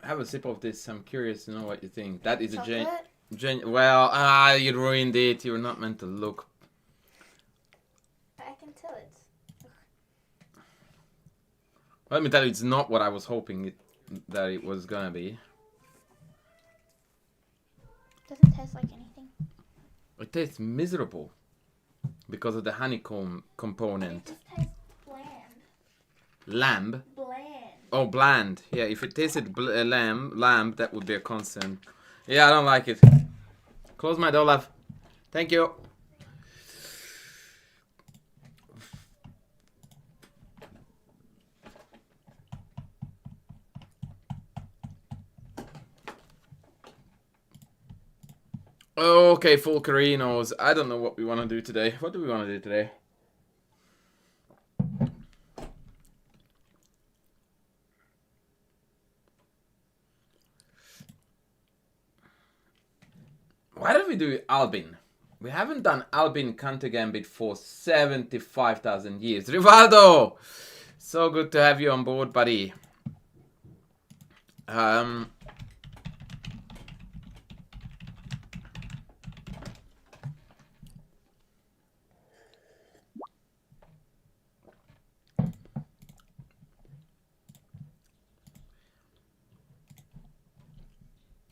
have a sip of this. I'm curious to know what you think. That is Chocolate? well, you ruined it. You're not meant to look. I can tell it's... Let me tell you, it's not what I was hoping that it was gonna be. Doesn't taste like anything. It tastes miserable because of the honeycomb component. It just tastes bland. Lamb? Bland. Oh, bland. Yeah, if it tasted lamb, that would be a constant. Yeah, I don't like it. Close my door, love. Thank you. Okay, full Carinos. I don't know what we want to do today. What do we want to do today? Why don't we do Albin? We haven't done Albin counter-gambit for 75,000 years. Rivaldo! So good to have you on board, buddy.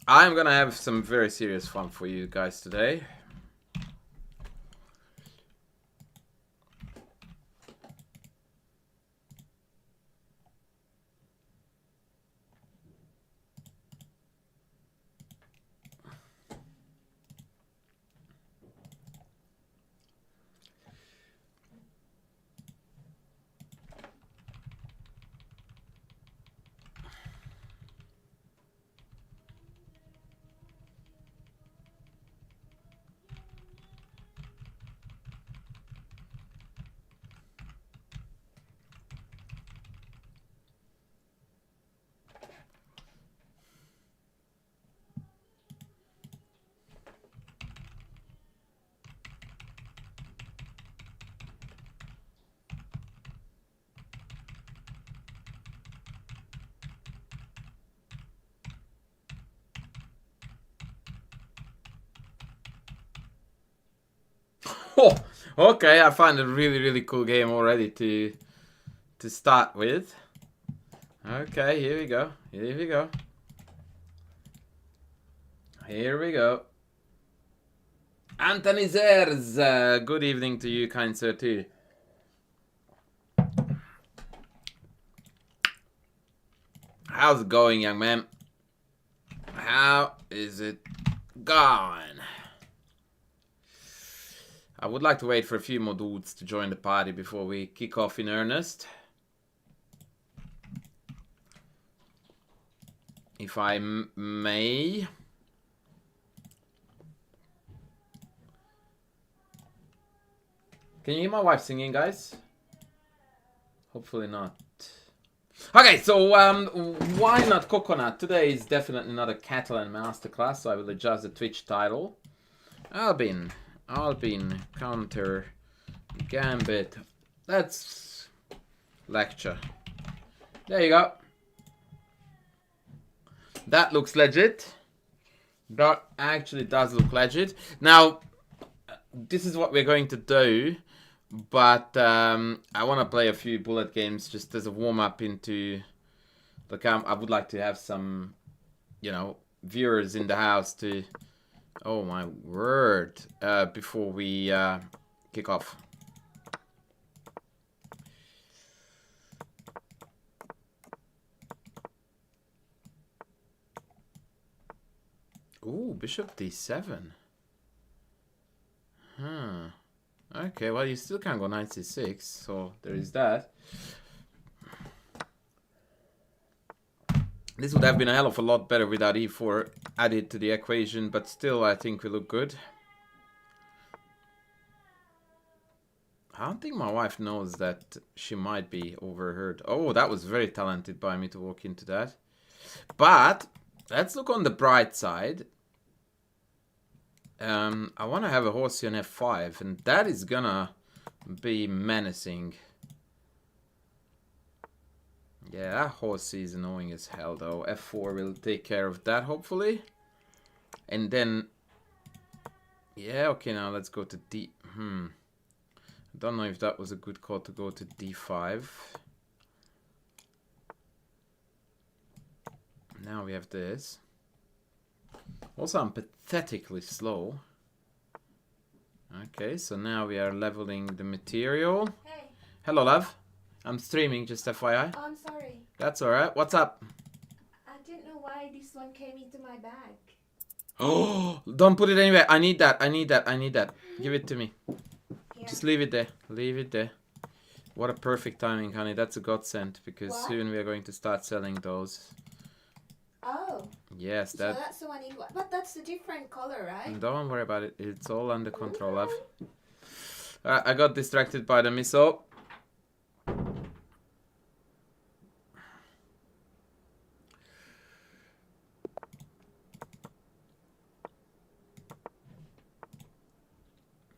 I'm gonna have some very serious fun for you guys today. Oh, okay, I find a really cool game already to start with. Okay, here we go. Here we go. Here we go. Anthony Zers, good evening to you, kind sir, too. How's it going, young man? How is it going? I would like to wait for a few more dudes to join the party before we kick off in earnest. If I may. Can you hear my wife singing, guys? Hopefully not. Okay, so why not coconut? Today is definitely not a Catalan masterclass, so I will adjust the Twitch title. Albin, counter-gambit. That's lecture. There you go. That looks legit. That actually does look legit. Now, this is what we're going to do. But I want to play a few bullet games just as a warm-up into the camp. I would like to have some, you know, viewers in the house to... Oh my word. Before we kick off. Ooh, bishop d7. Huh. Okay, well, you still can't go knight c6, so there is that. This would have been a hell of a lot better without e4 added to the equation, but still, I think we look good. I don't think my wife knows that she might be overheard. Oh, that was very talented by me to walk into that. But, let's look on the bright side. I want to have a horsey on f5, and that is gonna be menacing. Yeah, that horse is annoying as hell though. F4 will take care of that hopefully. And then... Yeah, okay, now let's go to D... I don't know if that was a good call to go to D5. Now we have this. Also, I'm pathetically slow. Okay, so now we are leveling the material. Hey. Hello, love. I'm streaming, just FYI. Oh, I'm sorry. That's alright. What's up? I didn't know why this one came into my bag. Oh, don't put it anywhere. I need that. I need that. I need that. Give it to me. Here. Just leave it there. Leave it there. What a perfect timing, honey. That's a godsend because What? soon we are going to start selling those. Oh. Yes, So that. that's the one in... But that's a different color, right? Don't worry about it. It's all under control, love. I got distracted by the missile.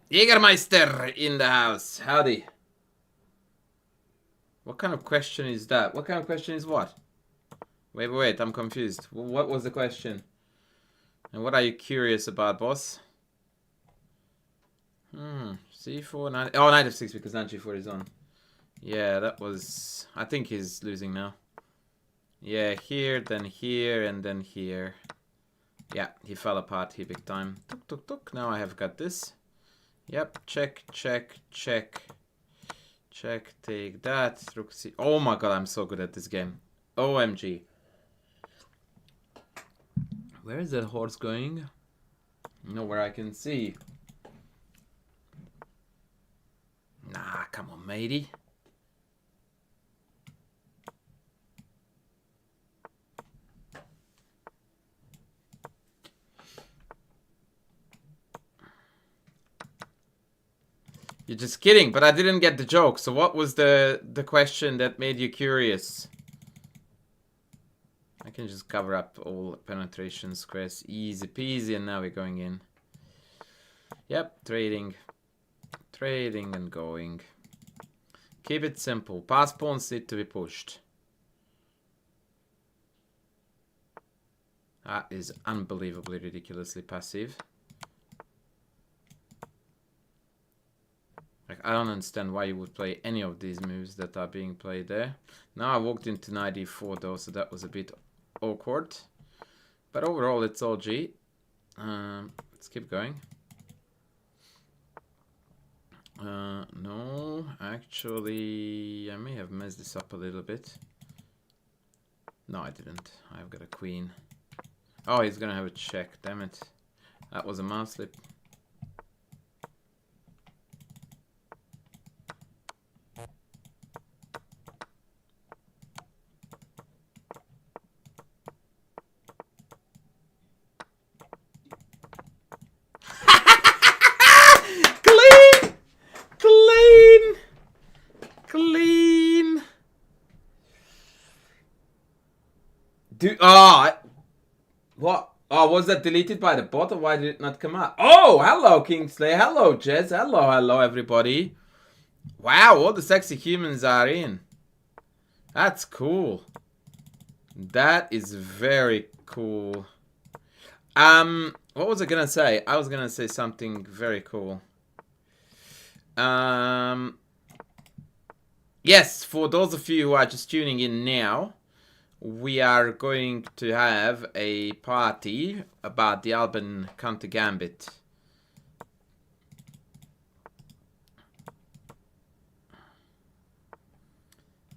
Jägermeister in the house. Howdy. What kind of question is that? What kind of question is what? Wait, I'm confused. What was the question? And what are you curious about, boss? C4, knight... Oh, knight f6 because knight g4 is on. Yeah, that was... I think he's losing now. Yeah, here, then here, and then here. Yeah, he fell apart here big time. Tuk, tuk, tuk. Now I have got this. Yep, check, check, check. Check, take that. Rook c... Oh my god, I'm so good at this game. OMG. Where is that horse going? Nowhere I can see. Nah, come on, matey. You're just kidding, but I didn't get the joke. So what was the question that made you curious? I can just cover up all penetration squares. Easy peasy, and now we're going in. Yep, trading. Trading and going. Keep it simple. Pass pawns need to be pushed. That is unbelievably ridiculously passive. Like, I don't understand why you would play any of these moves that are being played there. Now I walked into knight e4 though, so that was a bit awkward. But overall, it's all G. Let's keep going. No, actually, I may have messed this up a little bit. No, I didn't. I've got a queen. Oh, he's gonna have a check. Damn it. That was a mouse slip. Clean! Clean! Clean! What? Oh, was that deleted by the bot or why did it not come out? Oh, hello, Kingsley. Hello, Jez. Hello, everybody. Wow, all the sexy humans are in. That's cool. That is very cool. What was I gonna say? I was gonna say something very cool. Yes, for those of you who are just tuning in now, we are going to have a party about the Albin counter-gambit.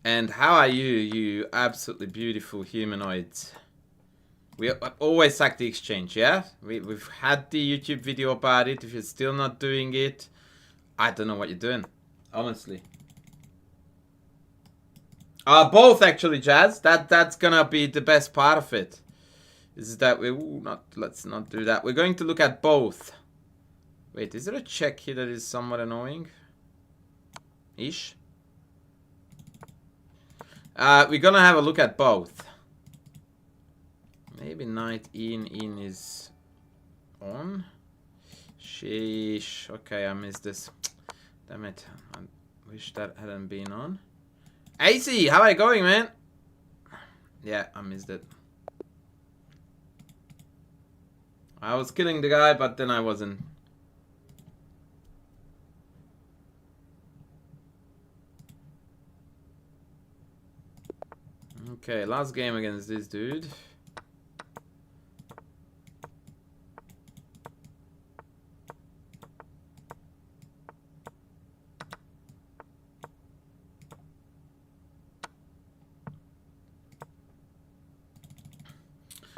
And how are you, you absolutely beautiful humanoids? We always like the exchange, yeah? We've had the YouTube video about it. If you're still not doing it, I don't know what you're doing, honestly. Both actually, Jazz. That's gonna be the best part of it. Is that let's not do that. We're going to look at both. Wait, is there a check here that is somewhat annoying? Ish. We're gonna have a look at both. Maybe knight in is on. Sheesh. Okay, I missed this. Damn it. I wish that hadn't been on. AC, how are you going, man? Yeah, I missed it. I was killing the guy, but then I wasn't. Okay, last game against this dude.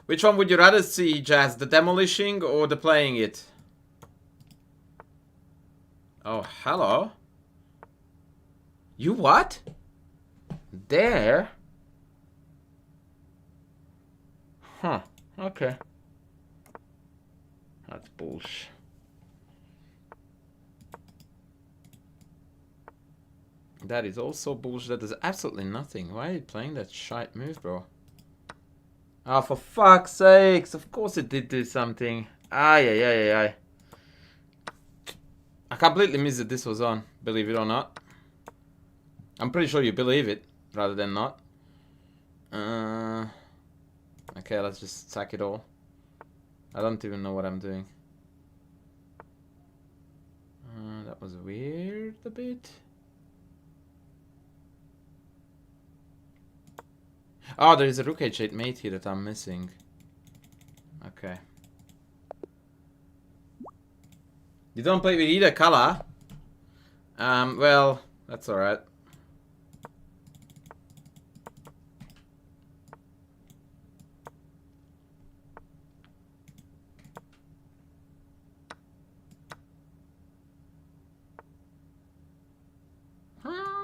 Which one would you rather see, Jazz? The demolishing or the playing it? Oh, hello. You what? There? Huh. Okay. That's bullshit. That is also bullshit. That does absolutely nothing. Why are you playing that shite move, bro? Oh, for fuck's sakes. Of course it did do something. Ay, ay, ay, ay, ay. I completely missed that this was on, believe it or not. I'm pretty sure you believe it, rather than not. Okay, let's just sack it all. I don't even know what I'm doing. That was weird a bit. Oh, there is a rook h8 mate here that I'm missing. Okay. You don't play with either color? Well, that's alright.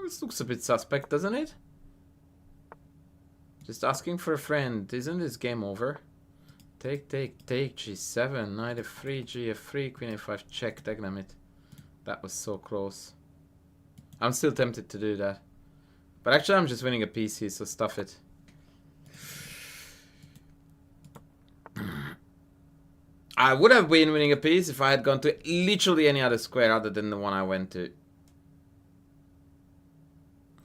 This looks a bit suspect, doesn't it? Just asking for a friend. Isn't this game over? Take, g7, knight f3, gf3, queen a5, check, dagnamit. That was so close. I'm still tempted to do that. But actually I'm just winning a piece here, so stuff it. I would have been winning a piece if I had gone to literally any other square other than the one I went to.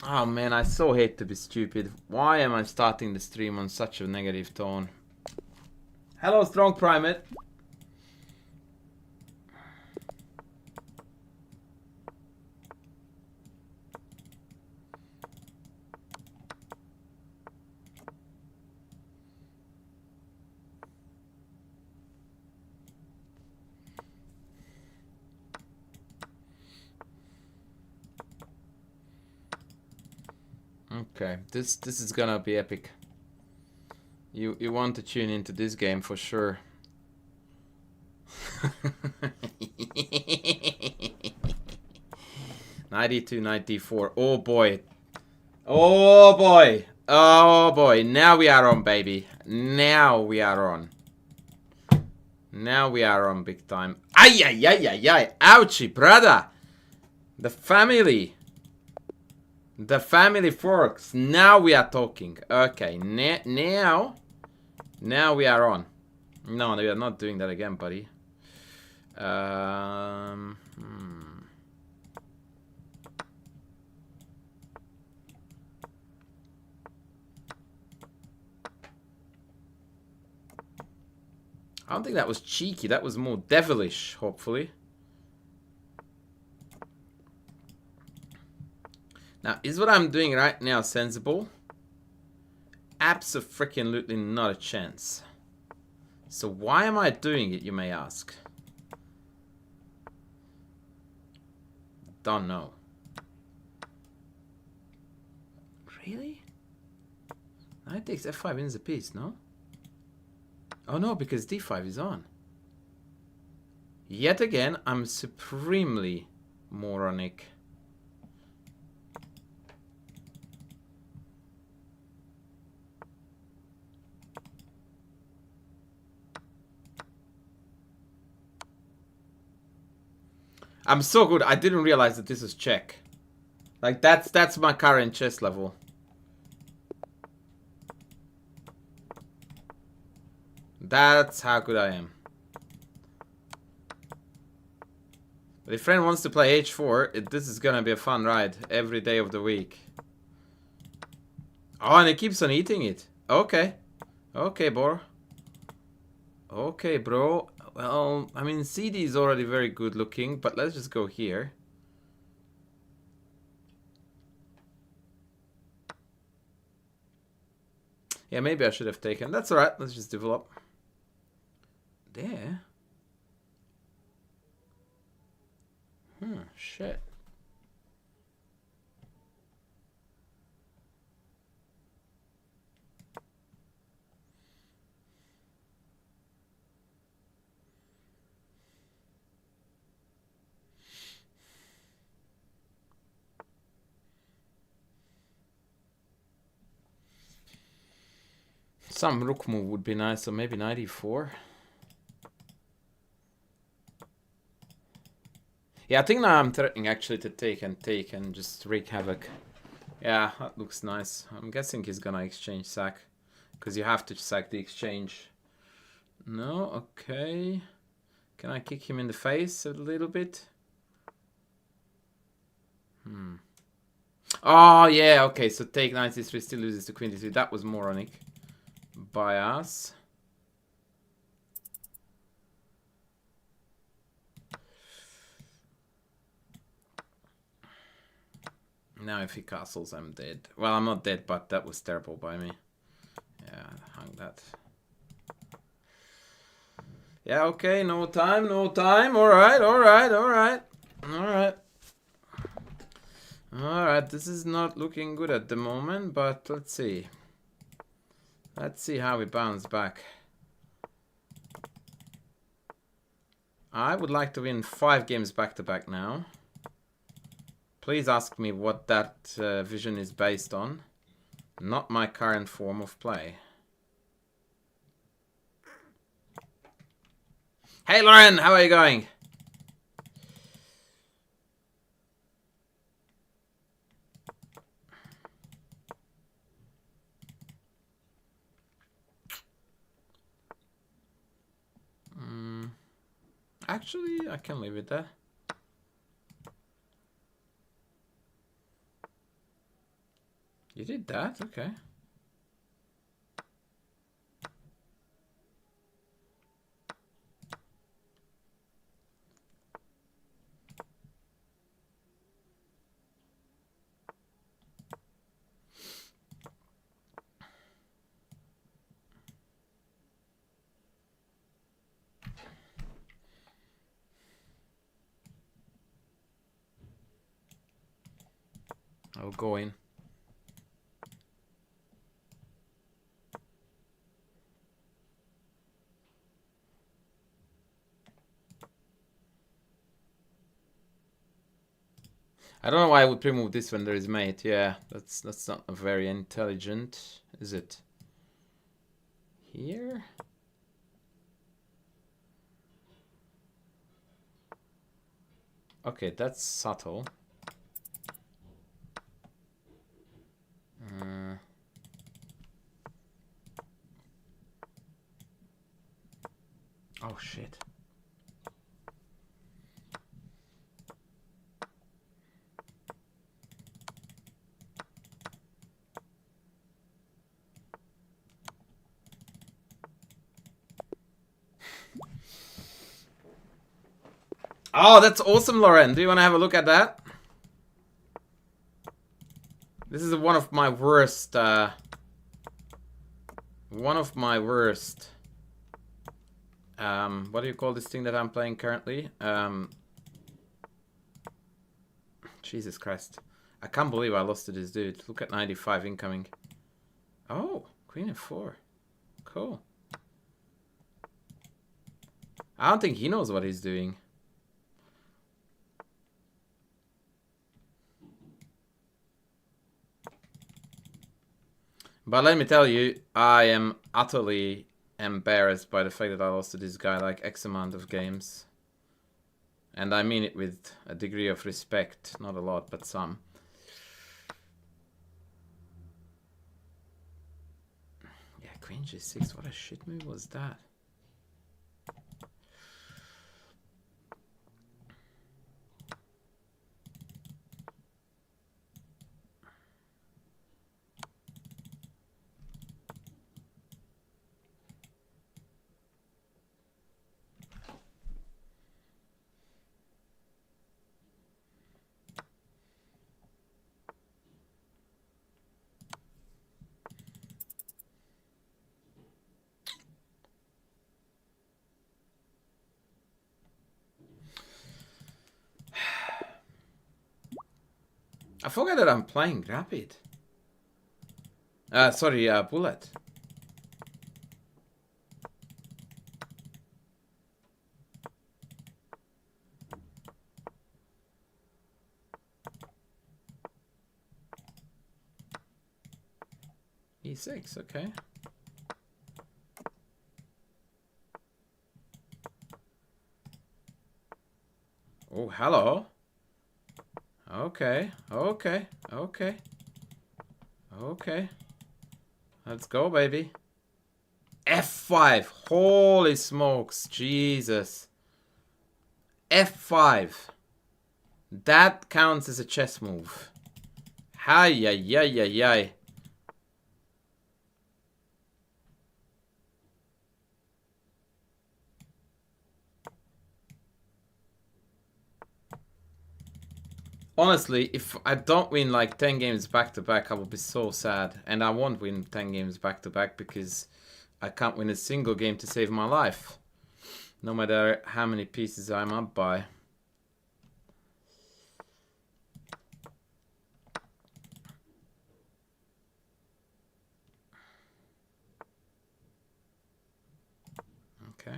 Oh man, I so hate to be stupid. Why am I starting the stream on such a negative tone? Hello, Strong Primate. Okay, this is gonna be epic. You want to tune into this game for sure. 92, 94. Oh boy. Oh boy. Oh boy. Now we are on, baby. Now we are on. Now we are on big time. Ay, ay, ay, ay, ay. Ouchie, brother. The family. The family forks. Now we are talking. Okay. Now we are on. No, we are not doing that again, buddy. I don't think that was cheeky. That was more devilish, hopefully. Now, is what I'm doing right now sensible? Abso-freaking-lutely not a chance. So why am I doing it, you may ask? Don't know. Really? Knight takes f5 wins the piece, no? Oh no, because d5 is on. Yet again, I'm supremely moronic. I'm so good. I didn't realize that this is check. Like that's my current chess level. That's how good I am. But if friend wants to play h4, this is gonna be a fun ride every day of the week. Oh, and it keeps on eating it. Okay. Okay, bro. Okay, bro. Well, I mean, CD is already very good looking, but let's just go here. Yeah, maybe I should have taken. That's alright. Let's just develop. There. Shit. Some rook move would be nice, so maybe 94. Yeah, I think now I'm threatening actually to take and just wreak havoc. Yeah, that looks nice. I'm guessing he's gonna exchange sack. Because you have to sack the exchange. No, okay. Can I kick him in the face a little bit? Oh, yeah, okay. So take 93 still loses to queen d3. That was moronic by us. Now if he castles, I'm dead. Well, I'm not dead, but that was terrible by me. Yeah, hung that. Yeah, okay, no time, no time. Alright, alright, alright. Alright. Alright, this is not looking good at the moment, but let's see. Let's see how we bounce back. I would like to win 5 games back-to-back now. Please ask me what that vision is based on. Not my current form of play. Hey Lauren, how are you going? Actually, I can leave it there. You did that? Okay. I'll go in. I don't know why I would pre-move this when there is mate. Yeah, that's not very intelligent, is it? Here? Okay, that's subtle. Oh shit. Oh, that's awesome, Lauren. Do you want to have a look at that? This is one of my worst, what do you call this thing that I'm playing currently? Jesus Christ. I can't believe I lost to this dude. Look at 95 incoming. Oh, queen f4. Cool. I don't think he knows what he's doing. But let me tell you, I am utterly embarrassed by the fact that I lost to this guy like X amount of games. And I mean it with a degree of respect. Not a lot, but some. Yeah, queen g6. What a shit move was that? I forgot that I'm playing rapid. Sorry, bullet. E6, okay. Oh, hello. Okay, okay, okay. Okay. Let's go, baby. F5. Holy smokes. Jesus. F5. That counts as a chess move. Hi, yi, yi, yi, yi. Honestly, if I don't win like 10 games back to back, I will be so sad. And I won't win 10 games back to back because I can't win a single game to save my life. No matter how many pieces I'm up by. Okay.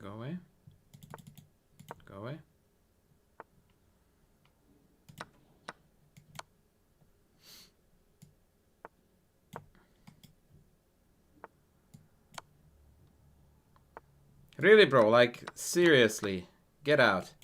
Go away. Go away. Really, bro? Like, seriously. Get out.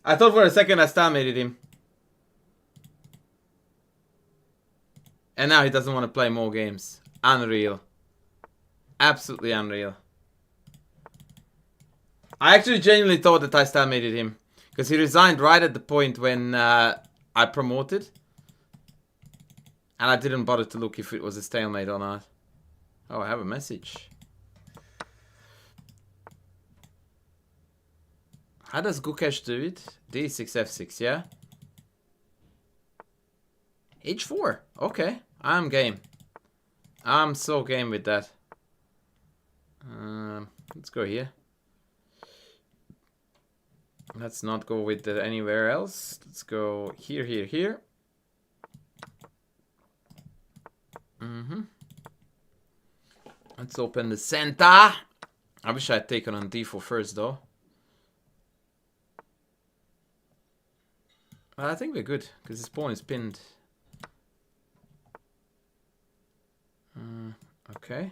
I thought for a second I stalemated him. And now he doesn't want to play more games. Unreal. Absolutely unreal. I actually genuinely thought that I stalemated him. Because he resigned right at the point when I promoted. And I didn't bother to look if it was a stalemate or not. Oh, I have a message. How does Gukesh do it? D6, F6, yeah? H4. Okay, I'm game. I'm so game with that. Let's go here. Let's not go with it anywhere else. Let's go here, here, here. Let's open the center. I wish I had taken on D4 first, though. Well, I think we're good, because his pawn is pinned. Okay.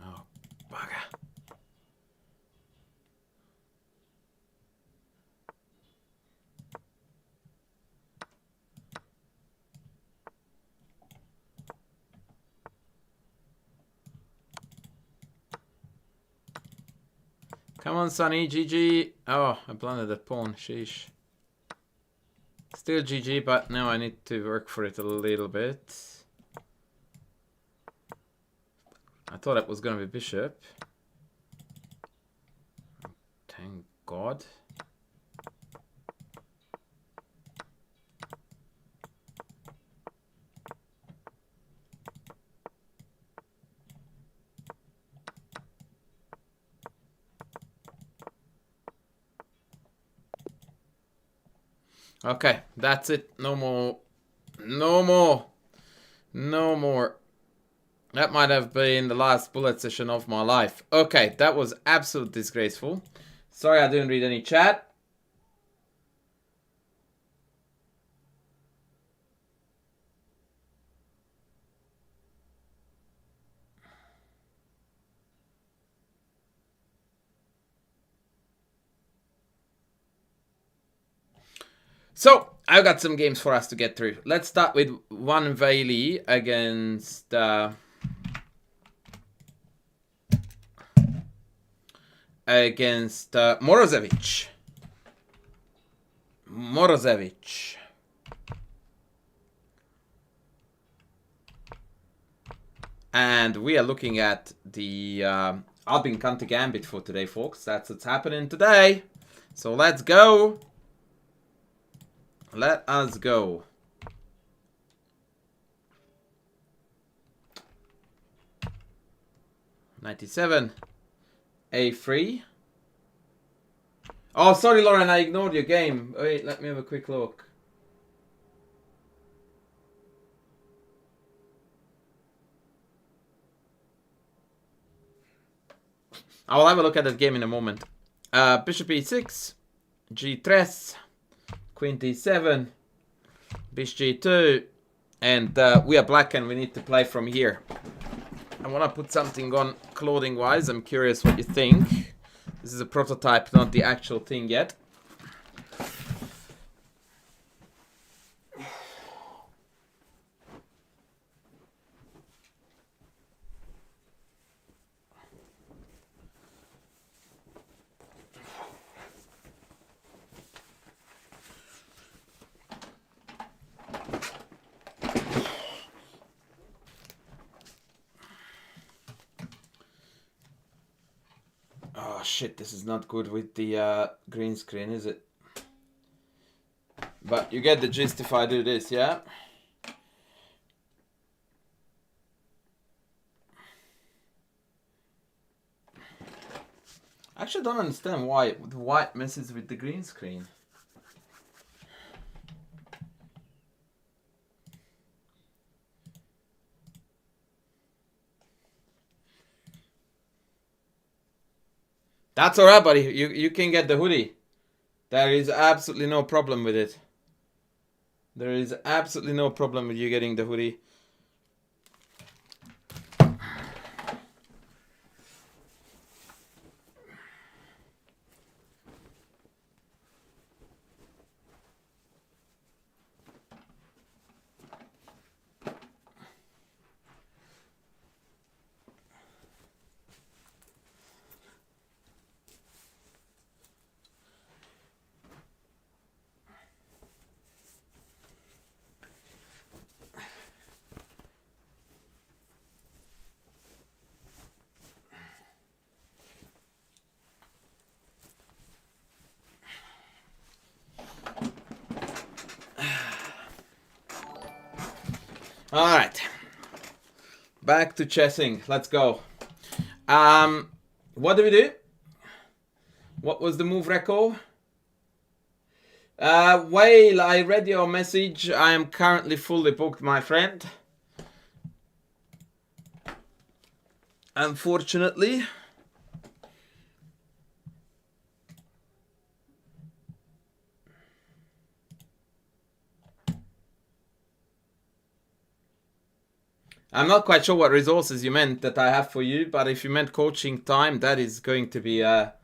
Oh, bugger. Come on, Sonny, GG. Oh, I blundered the pawn, sheesh. Still GG, but now I need to work for it a little bit. I thought it was gonna be bishop. Thank God. Okay, that's it. No more. No more. No more. That might have been the last bullet session of my life. Okay, that was absolutely disgraceful. Sorry I didn't read any chat. So, I've got some games for us to get through. Let's start with one Vaili against... Morozevich. And we are looking at the Albin counter-gambit for today, folks. That's what's happening today. So let's go. Let us go. $97. A3. Oh, sorry, Lauren, I ignored your game. Wait, let me have a quick look. I'll have a look at that game in a moment. Bishop e6, g3, queen d7, bishop g2, and we are black and we need to play from here. I want to put something on clothing-wise. I'm curious what you think. This is a prototype, not the actual thing yet. Oh shit, this is not good with the green screen, is it? But you get the gist if I do this, yeah? I actually don't understand why the white messes with the green screen. That's alright, buddy. You can get the hoodie. There is absolutely no problem with it. There is absolutely no problem with you getting the hoodie. Alright. Back to chessing. Let's go. What do we do? What was the move record? Whale, I read your message. I am currently fully booked, my friend. Unfortunately. I'm not quite sure what resources you meant that I have for you, but if you meant coaching time, that is going to be a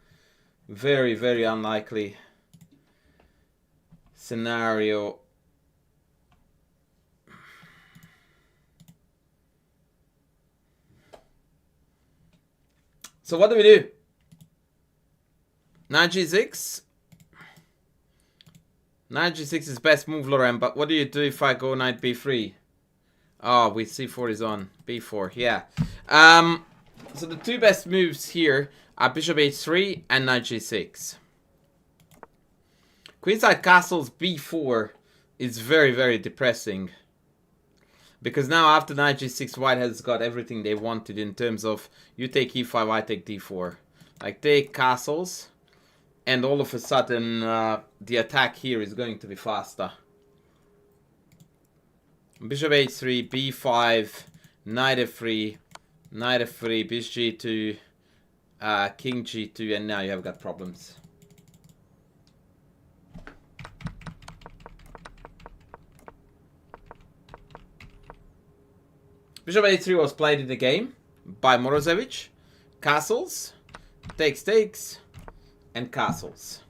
very, very unlikely scenario. So what do we do? Knight g6. Knight g6 is best move, Lauren, but what do you do if I go knight b3? Oh, with c4 is on. b4, yeah. So the two best moves here are bishop h3 and knight g6. Queenside castles b4 is very, very depressing. Because now after knight g6, white has got everything they wanted in terms of you take e5, I take d4. Like, take castles, and all of a sudden the attack here is going to be faster. Bishop h3, b5, knight f3, knight f3, bishop g2, king g2, and now you have got problems. Bishop a3 was played in the game by Morozevich. Castles, takes, and castles.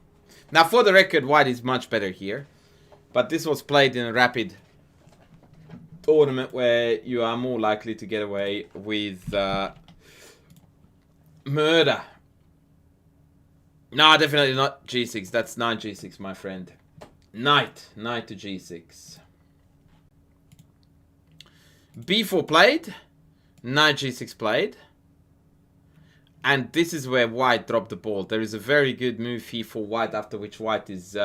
Now, for the record, white is much better here. But this was played in a rapid tournament where you are more likely to get away with murder. No, definitely not g6. That's knight g6, my friend. Knight to g6. b4 played. Knight g6 played. And this is where white dropped the ball. There is a very good move here for white, after which white is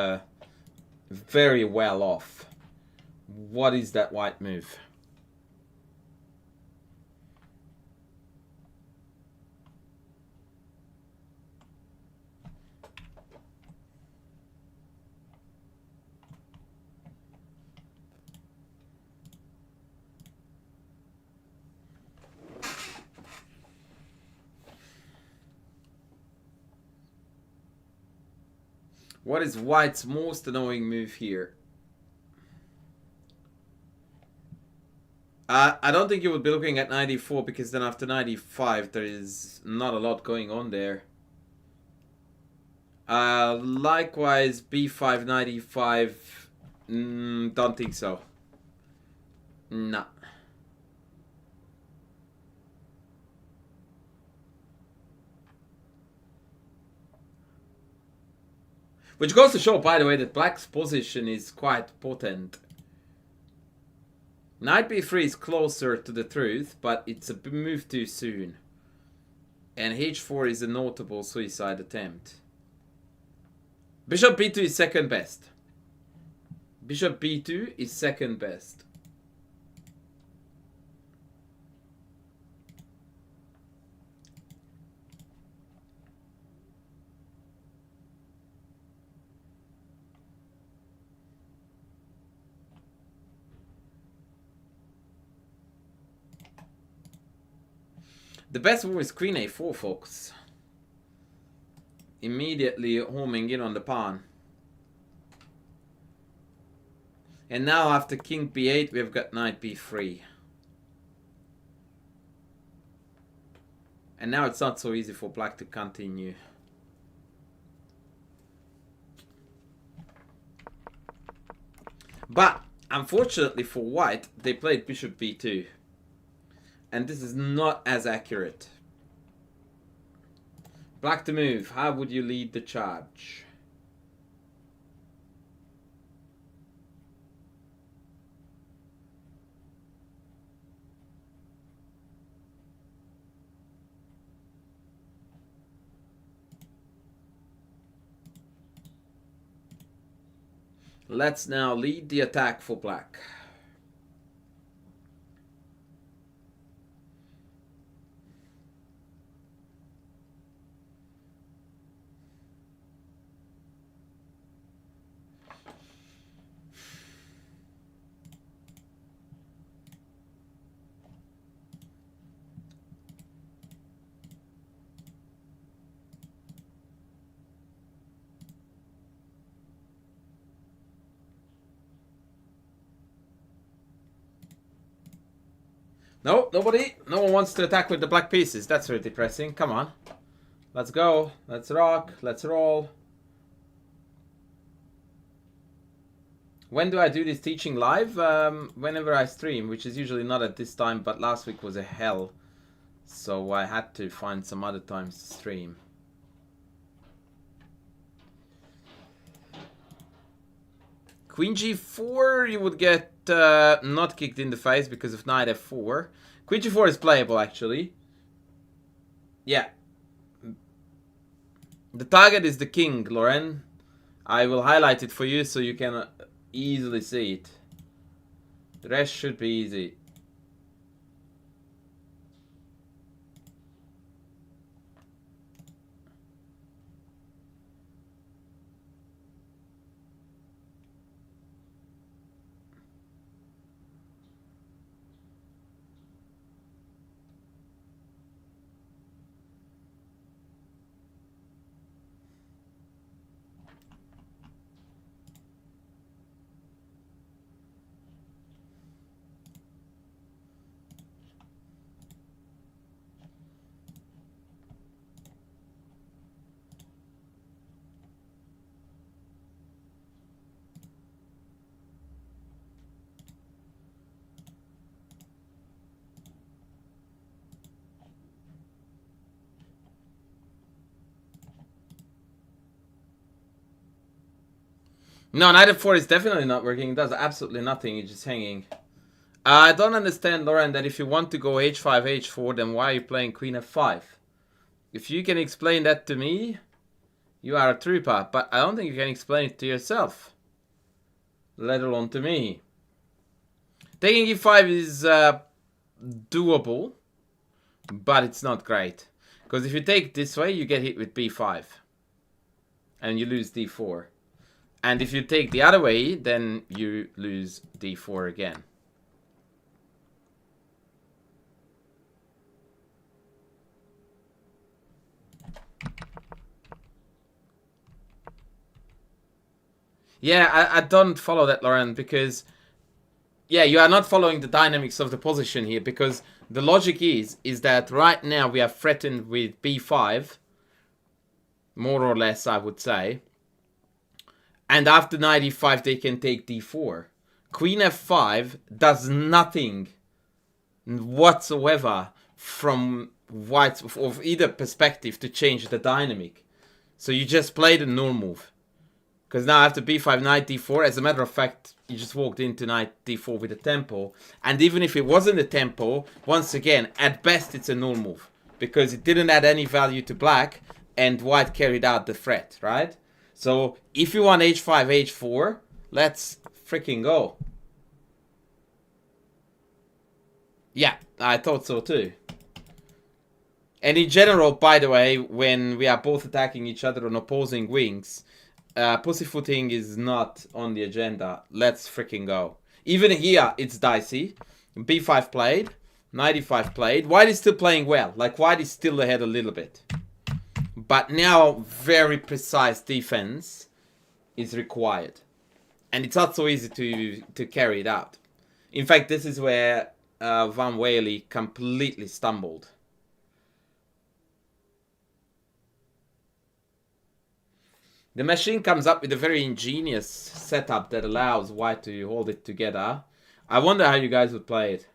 very well off. What is that white move? What is white's most annoying move here? I don't think you would be looking at 94, because then after 95 there is not a lot going on there. Likewise, b5, 95, don't think so. Nah. Which goes to show, by the way, that black's position is quite potent. Knight b3 is closer to the truth, but it's a move too soon. And h4 is a notable suicide attempt. Bishop b2 is second best. Bishop b2 is second best. The best move is queen a4, folks. Immediately homing in on the pawn. And now after king b8, we've got knight b3. And now it's not so easy for black to continue. But unfortunately for white, they played bishop b2. And this is not as accurate. Black to move. How would you lead the charge? Let's now lead the attack for black. No, nobody. No one wants to attack with the black pieces. That's really depressing. Come on. Let's go. Let's rock. Let's roll. When do I do this teaching live? Whenever I stream, which is usually not at this time, but last week was a hell. So I had to find some other times to stream. Queen g4, you would get not kicked in the face because of knight f4. Queen g4 is playable, actually. Yeah. The target is the king, Lauren. I will highlight it for you so you can easily see it. The rest should be easy. No, knight f4 is definitely not working. It does absolutely nothing. It's just hanging. I don't understand, Lauren, that if you want to go h5, h4, then why are you playing queen f5? If you can explain that to me, you are a trooper. But I don't think you can explain it to yourself, let alone to me. Taking e5 is doable, but it's not great. Because if you take this way, you get hit with b5. And you lose d4. And if you take the other way, then you lose d4 again. Yeah, I don't follow that, Lauren, because... Yeah, you are not following the dynamics of the position here, because the logic is that right now we are threatened with b5, more or less, I would say. And after knight e5, they can take d4. Queen f5 does nothing whatsoever from white's of either perspective to change the dynamic. So you just play the null move. Because now after b5, knight d4, as a matter of fact, you just walked into knight d4 with a tempo. And even if it wasn't a tempo, once again, at best it's a null move. Because it didn't add any value to black, and white carried out the threat, right? So if you want h5, h4, let's freaking go. Yeah, I thought so too. And in general, by the way, when we are both attacking each other on opposing wings, pussyfooting is not on the agenda. Let's freaking go. Even here, it's dicey. b5 played. Knight e5 played. White is still playing well. Like, white is still ahead a little bit. But now, very precise defense is required. And it's not so easy to carry it out. In fact, this is where Van Whaley completely stumbled. The machine comes up with a very ingenious setup that allows white to hold it together. I wonder how you guys would play it.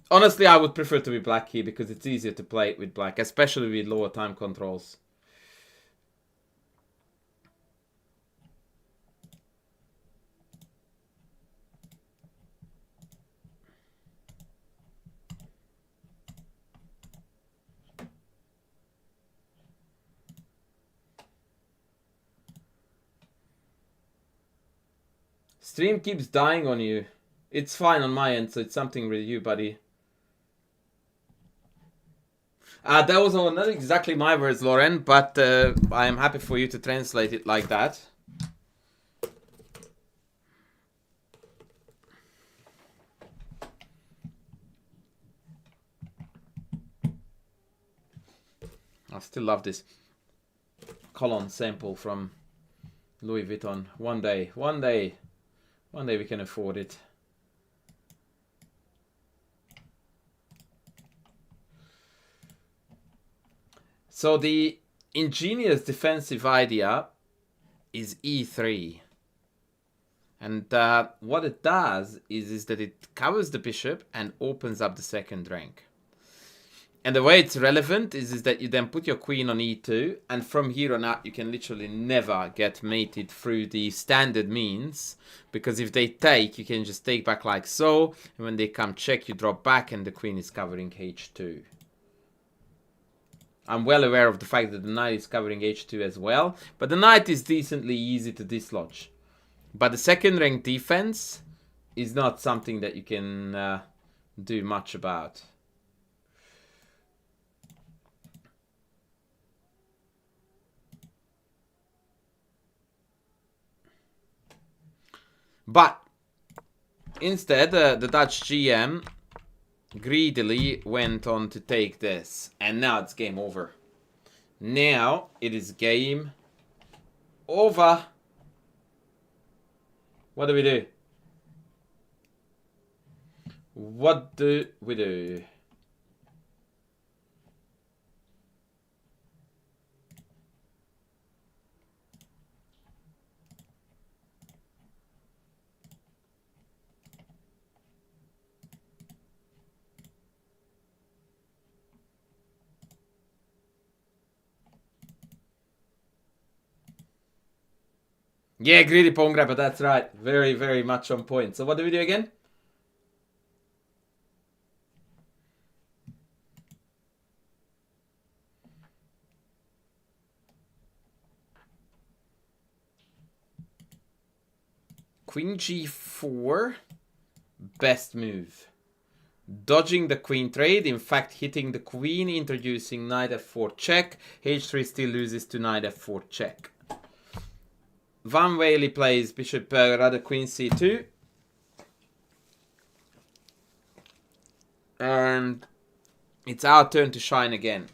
Honestly, I would prefer to be black here because it's easier to play it with black, especially with lower time controls. Stream keeps dying on you. It's fine on my end, so it's something with you, buddy. That was not exactly my words, Lauren, but I am happy for you to translate it like that. I still love this Cologne sample from Louis Vuitton. One day we can afford it. So the ingenious defensive idea is e3. And what it does is that it covers the bishop and opens up the second rank. And the way it's relevant is that you then put your queen on e2, and from here on out you can literally never get mated through the standard means, because if they take, you can just take back like so, and when they come check, you drop back and the queen is covering h2. I'm well aware of the fact that the knight is covering h2 as well, but the knight is decently easy to dislodge. But the second rank defense is not something that you can do much about. But instead, the Dutch GM greedily went on to take this. And now it's game over. Now it is game over. What do we do? What do we do? Yeah, greedy pawn grabber, that's right. Very, very much on point. So what do we do again? Queen g4. Best move. Dodging the queen trade, in fact hitting the queen, introducing knight f4 check. h3 still loses to knight f4 check. Van Whaley plays bishop rather queen c2. And it's our turn to shine again.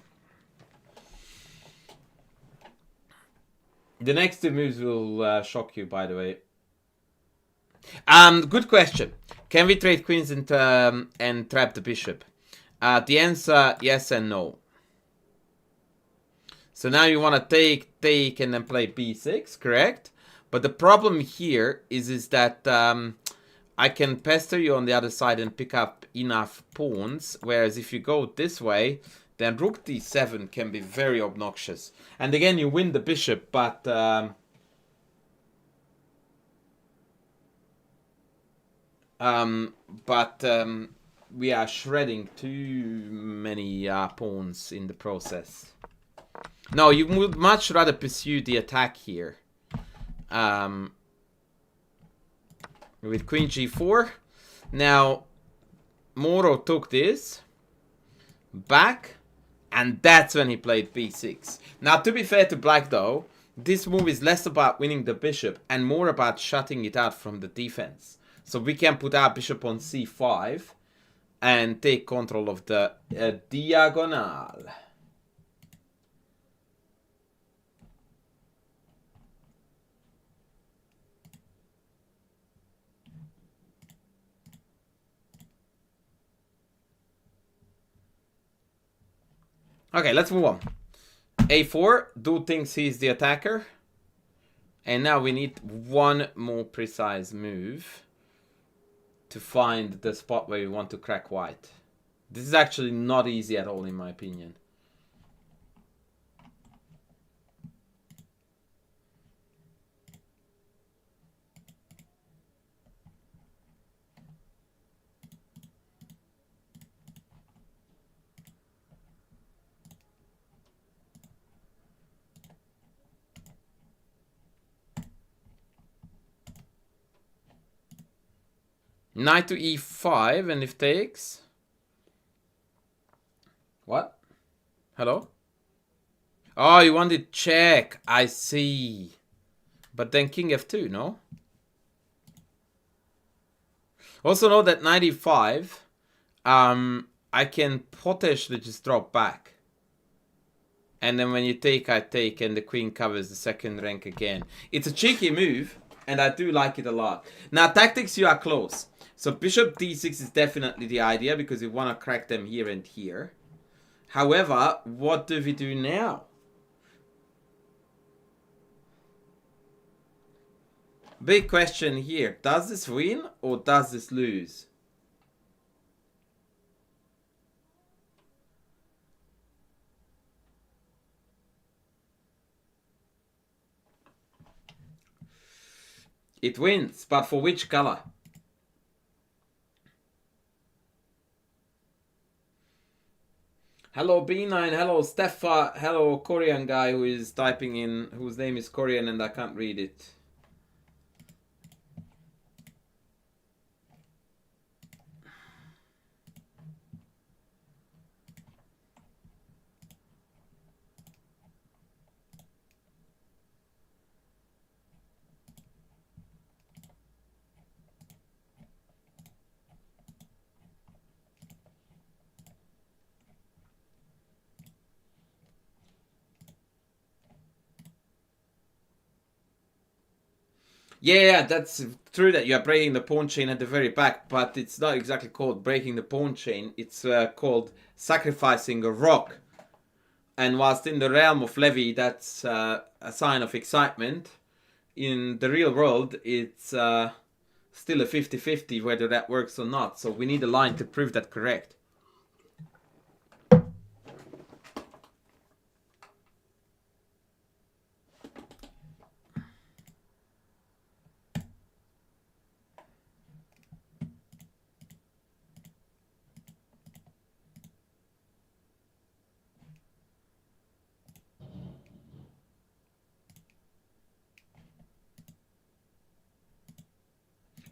The next two moves will shock you, by the way. Good question. Can we trade queens and trap the bishop? The answer, yes and no. So now you want to take, and then play b6, correct? But the problem here is that I can pester you on the other side and pick up enough pawns. Whereas if you go this way, then rook d7 can be very obnoxious. And again, you win the bishop, but... we are shredding too many pawns in the process. No, you would much rather pursue the attack here. With queen g4. Now, Moro took this back, and that's when he played b6. Now, to be fair to black though, this move is less about winning the bishop and more about shutting it out from the defense. So we can put our bishop on c5 and take control of the diagonal. Okay, let's move on. a4, Do thinks he's the attacker. And now we need one more precise move to find the spot where we want to crack white. This is actually not easy at all, in my opinion. Knight to e5, and if takes... What? Hello? Oh, you wanted check. I see. But then king f2, no? Also know that knight e5, I can potentially just drop back. And then when you take, I take, and the queen covers the second rank again. It's a cheeky move, and I do like it a lot. Now, tactics, you are close. So bishop d6 is definitely the idea, because we want to crack them here and here. However, what do we do now? Big question here. Does this win or does this lose? It wins, but for which color? Hello B9, hello Steffa, hello Korean guy who is typing in, whose name is Korean and I can't read it. Yeah, that's true that you're breaking the pawn chain at the very back, but it's not exactly called breaking the pawn chain. It's called sacrificing a rock. And whilst in the realm of Levy, that's a sign of excitement, in the real world, it's still a 50-50 whether that works or not. So we need a line to prove that correct.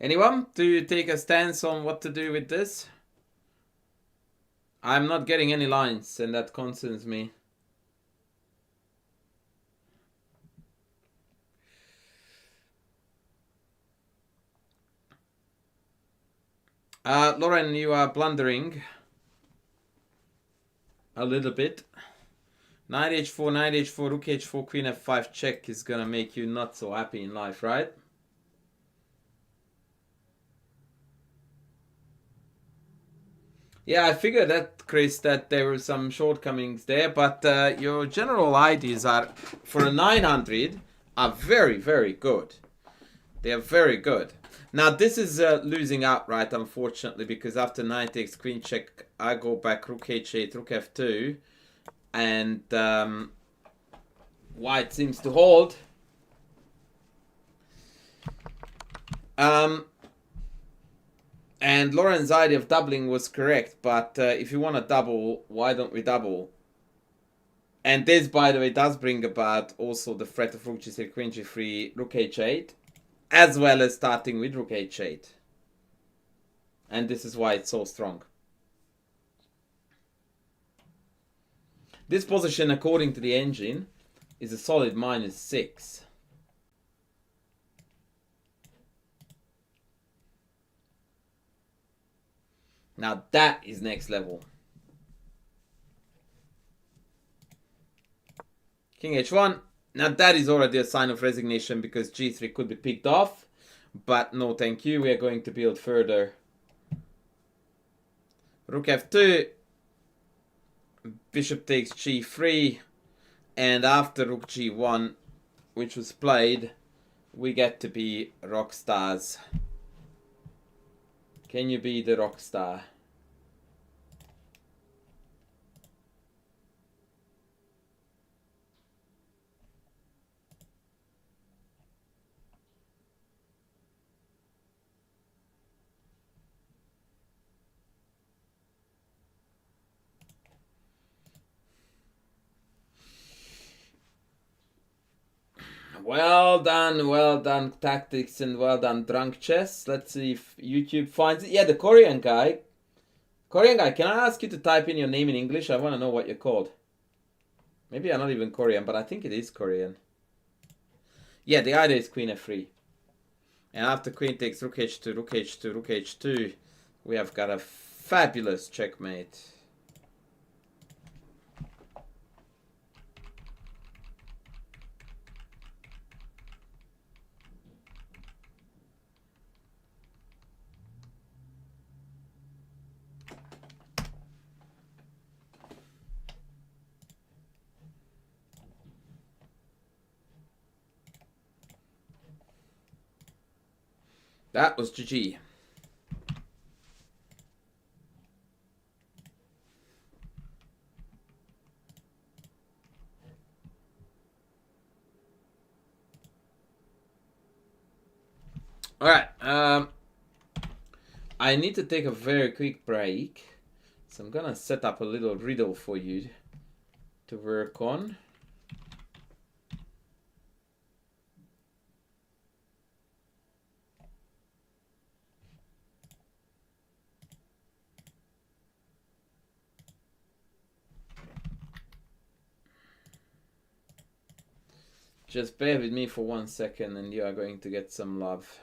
Anyone? Do you take a stance on what to do with this? I'm not getting any lines, and that concerns me. Lauren, you are blundering a little bit. Knight h4, knight h4, rook h4, queen f5 check is gonna make you not so happy in life, right? Yeah, I figured that, Chris, that there were some shortcomings there, but your general ideas are, for a 900, are very, very good. They are very good. Now, this is losing outright, unfortunately, because after knight takes queen check, I go back rook h8, rook f2, and white seems to hold. And Lauren's idea of doubling was correct, but if you want to double, why don't we double? And this, by the way, does bring about also the threat of rook g6, queen g3, rook h8, as well as starting with rook h8. And this is why it's so strong. This position, according to the engine, is a solid -6. Now that is next level. King h1. Now that is already a sign of resignation because g3 could be picked off. But no thank you, we are going to build further. Rook f2. Bishop takes g3. And after rook g1, which was played, we get to be rock stars. Can you be the rock star? Well done tactics and well done drunk chess. Let's see if YouTube finds it. Yeah, the Korean guy. Korean guy, can I ask you to type in your name in English? I want to know what you're called. Maybe I'm not even Korean, but I think it is Korean. Yeah, the idea is queen f3. And after queen takes rook h2, rook h2, rook h2, we have got a fabulous checkmate. That was GG. Alright, I need to take a very quick break. So I'm gonna set up a little riddle for you to work on. Just bear with me for 1 second and you are going to get some love.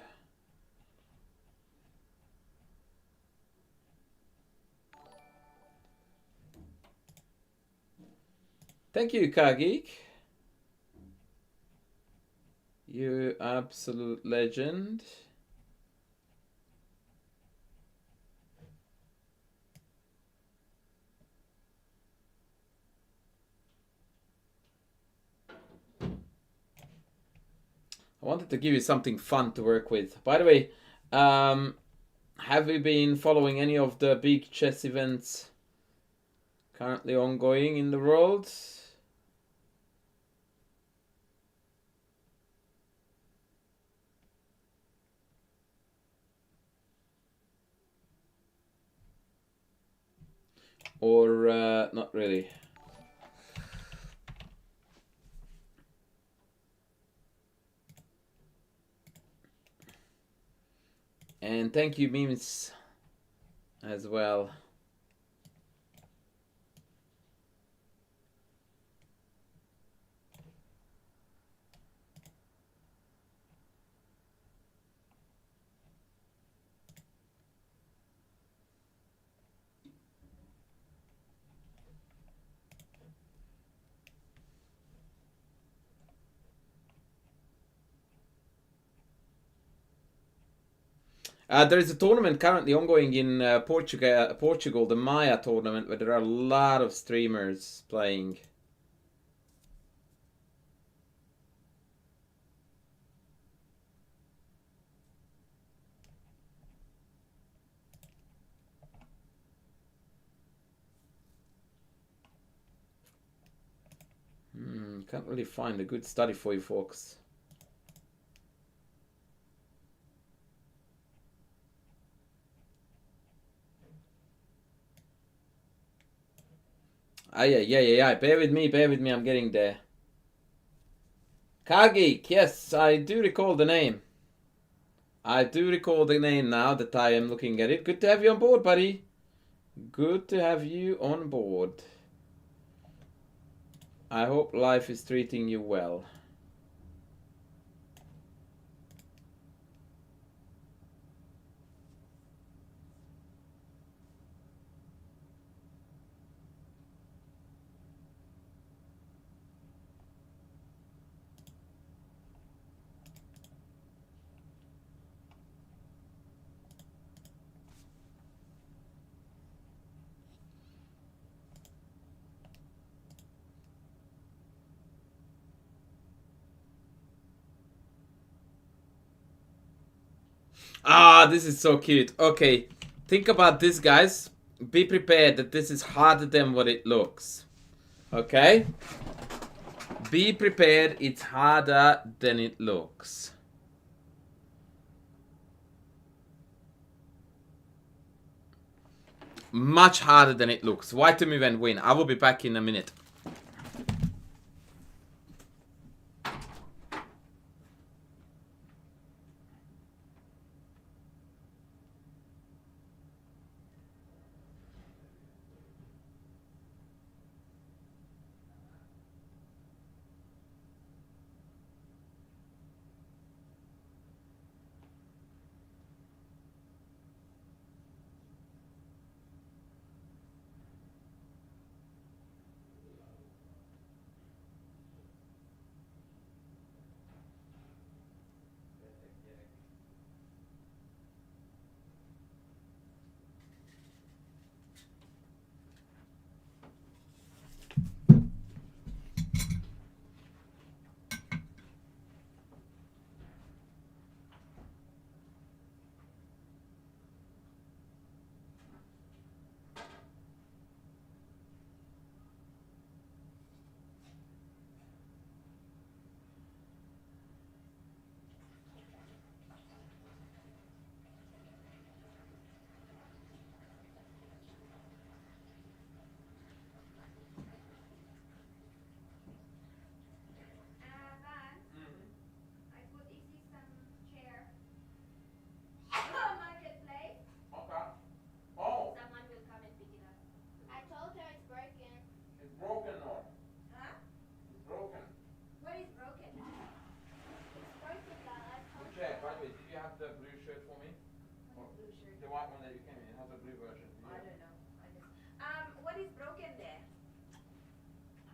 Thank you, Kagik. You absolute legend. I wanted to give you something fun to work with. By the way, have you been following any of the big chess events currently ongoing in the world? Or not really? And thank you, memes, as well. There is a tournament currently ongoing in Portugal, the Maya tournament, where there are a lot of streamers playing. Can't really find a good study for you folks. Yeah. Bear with me, I'm getting there. Kagik, yes, I do recall the name. I do recall the name now that I am looking at it. Good to have you on board, buddy. Good to have you on board. I hope life is treating you well. Ah, this is so cute. Okay, think about this, guys. Be prepared that this is harder than what it looks. Okay? Be prepared, it's harder than it looks. Much harder than it looks. White to move and win. I will be back in a minute.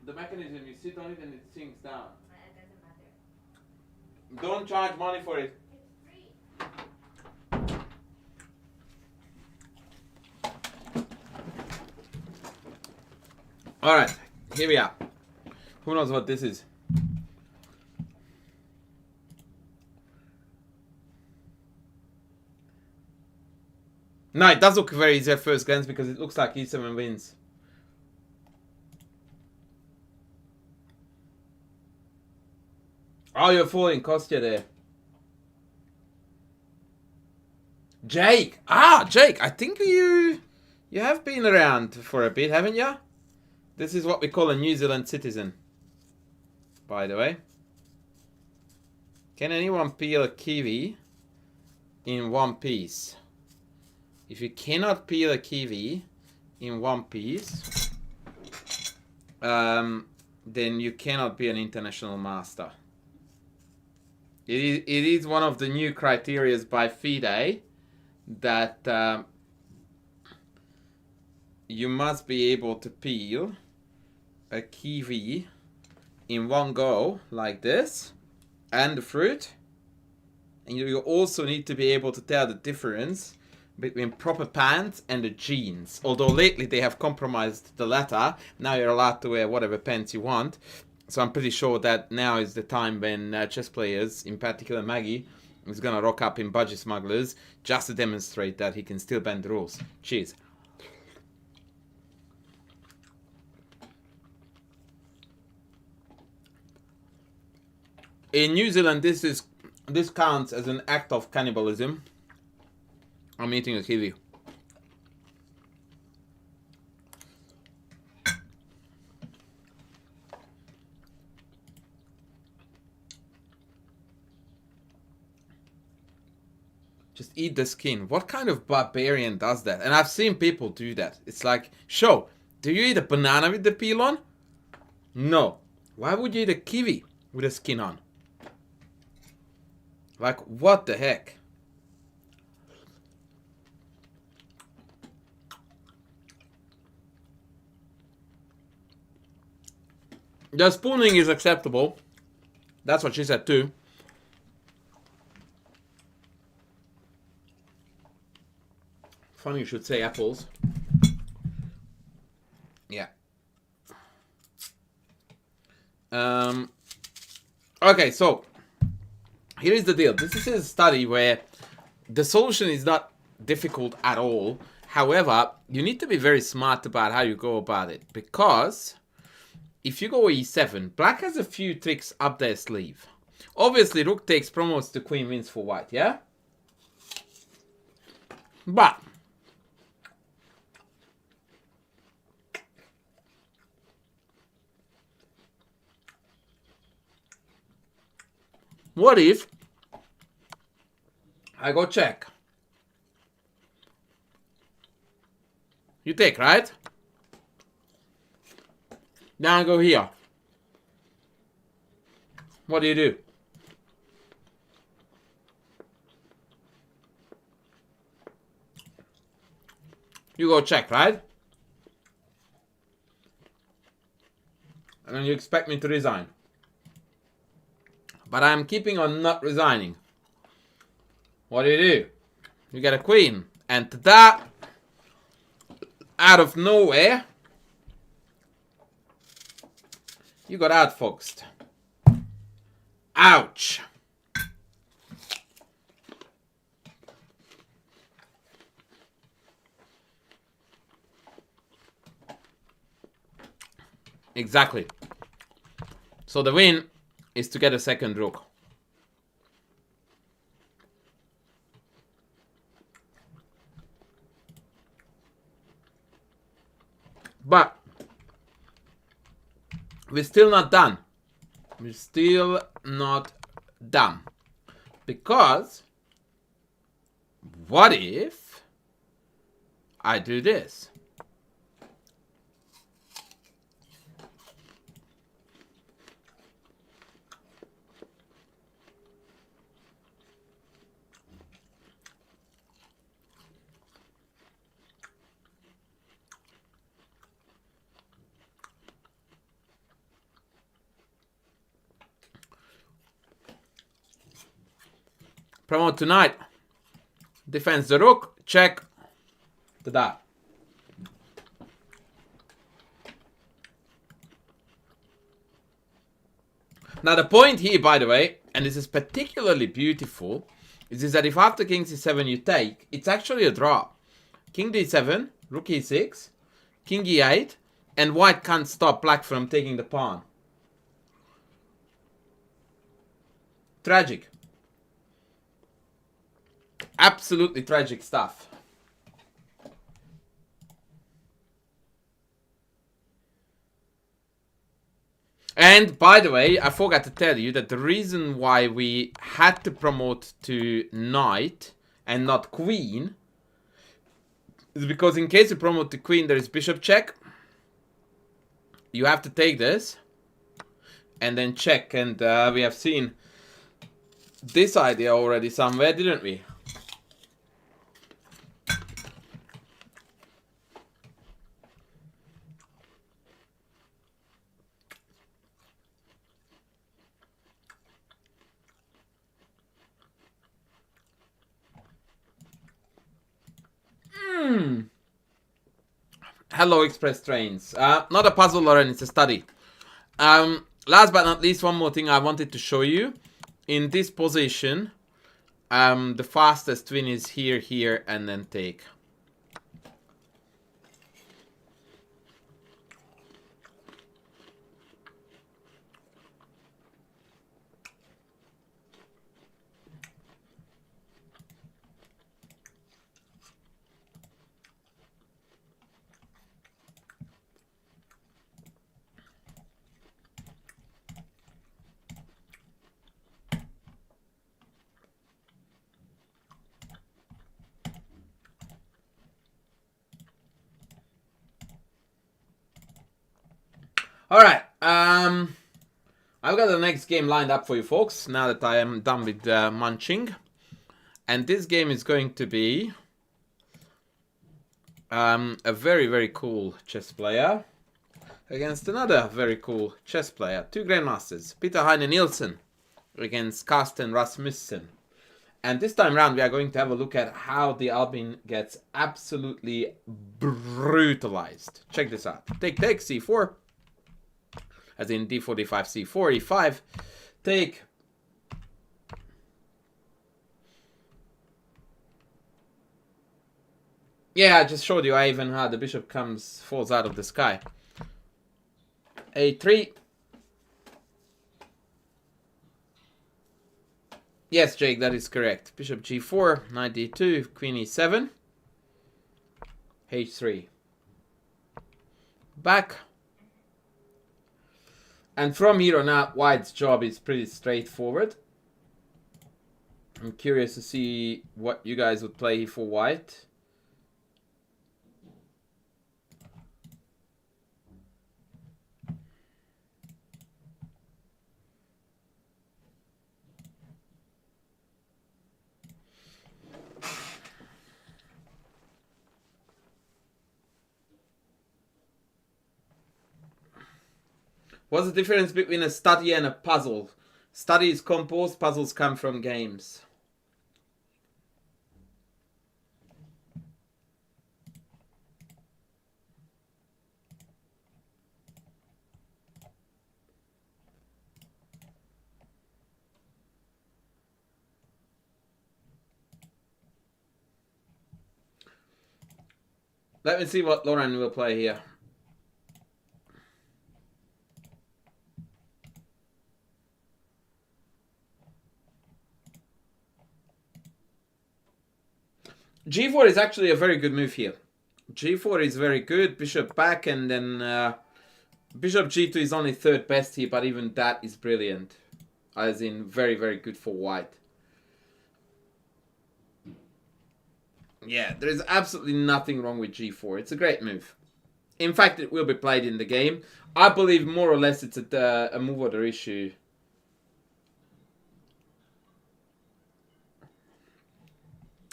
The mechanism, you sit on it and it sinks down. It doesn't matter. Don't charge money for it. It's free. Alright, here we are. Who knows what this is? No, it does look very easy at first glance because it looks like E7 wins. Oh, you're falling, Kostya there. Jake! Ah, Jake, I think you have been around for a bit, haven't you? This is what we call a New Zealand citizen, by the way. Can anyone peel a kiwi in one piece. If you cannot peel a kiwi in one piece, then you cannot be an international master. It is one of the new criteria by FIDE that you must be able to peel a kiwi in one go, like this, and the fruit. And you also need to be able to tell the difference between proper pants and the jeans. Although lately they have compromised the latter. Now you're allowed to wear whatever pants you want. So I'm pretty sure that now is the time when chess players, in particular Maggie, is gonna rock up in budgie smugglers just to demonstrate that he can still bend the rules. Cheers. In New Zealand, this counts as an act of cannibalism. I'm eating a kiwi. Just eat the skin. What kind of barbarian does that? And I've seen people do that. It's like, show, do you eat a banana with the peel on? No. Why would you eat a kiwi with the skin on? Like, what the heck? The spooning is acceptable. That's what she said too. Funny you should say apples. Yeah. Okay, so here is the deal. This is a study where the solution is not difficult at all. However, you need to be very smart about how you go about it, because if you go e7, black has a few tricks up their sleeve. Obviously, rook takes, promotes to queen wins for white, yeah? But what if I go check? You take, right? Then I go here. What do? You go check, right? And then you expect me to resign. But I'm keeping on not resigning. What do? You get a queen. And ta-da! Out of nowhere, you got outfoxed. Ouch! Exactly. So the win is to get a second rook. But we're still not done. We're still not done. Because what if I do this? Promote tonight. Defends the rook. Check. Ta-da. Now the point here, by the way, and this is particularly beautiful, is that if after king c7 you take, it's actually a draw. King d7, rook e6, king e8, and white can't stop black from taking the pawn. Tragic. Absolutely tragic stuff. And by the way, I forgot to tell you that the reason why we had to promote to knight and not queen is because in case you promote the queen, there is bishop check. You have to take this and then check. And we have seen this idea already somewhere, didn't we? Hello, Express Trains. Not a puzzle, Lauren, it's a study. Last but not least, one more thing I wanted to show you. In this position, the fastest win is here, here, and then take. Alright, I've got the next game lined up for you folks, now that I am done with munching. And this game is going to be a very, very cool chess player against another very cool chess player. Two Grandmasters, Peter Heine Nielsen against Carsten Rasmussen. And this time round we are going to have a look at how the Albin gets absolutely brutalized. Check this out. Take, c4. As in d4, d5, c4, e5. Take. Yeah, I just showed you. I even had the bishop falls out of the sky. a3. Yes, Jake, that is correct. Bishop g4, knight d2, queen e7. h3. Back. And from here on out, White's job is pretty straightforward. I'm curious to see what you guys would play for White. What's the difference between a study and a puzzle? Study is composed, puzzles come from games. Let me see what Lauren will play here. G4 is actually a very good move here. G4 is very good. Bishop back, and then Bishop G2 is only third best here, but even that is brilliant. As in very, very good for White. Yeah, there is absolutely nothing wrong with G4. It's a great move. In fact, it will be played in the game. I believe more or less it's a move order issue.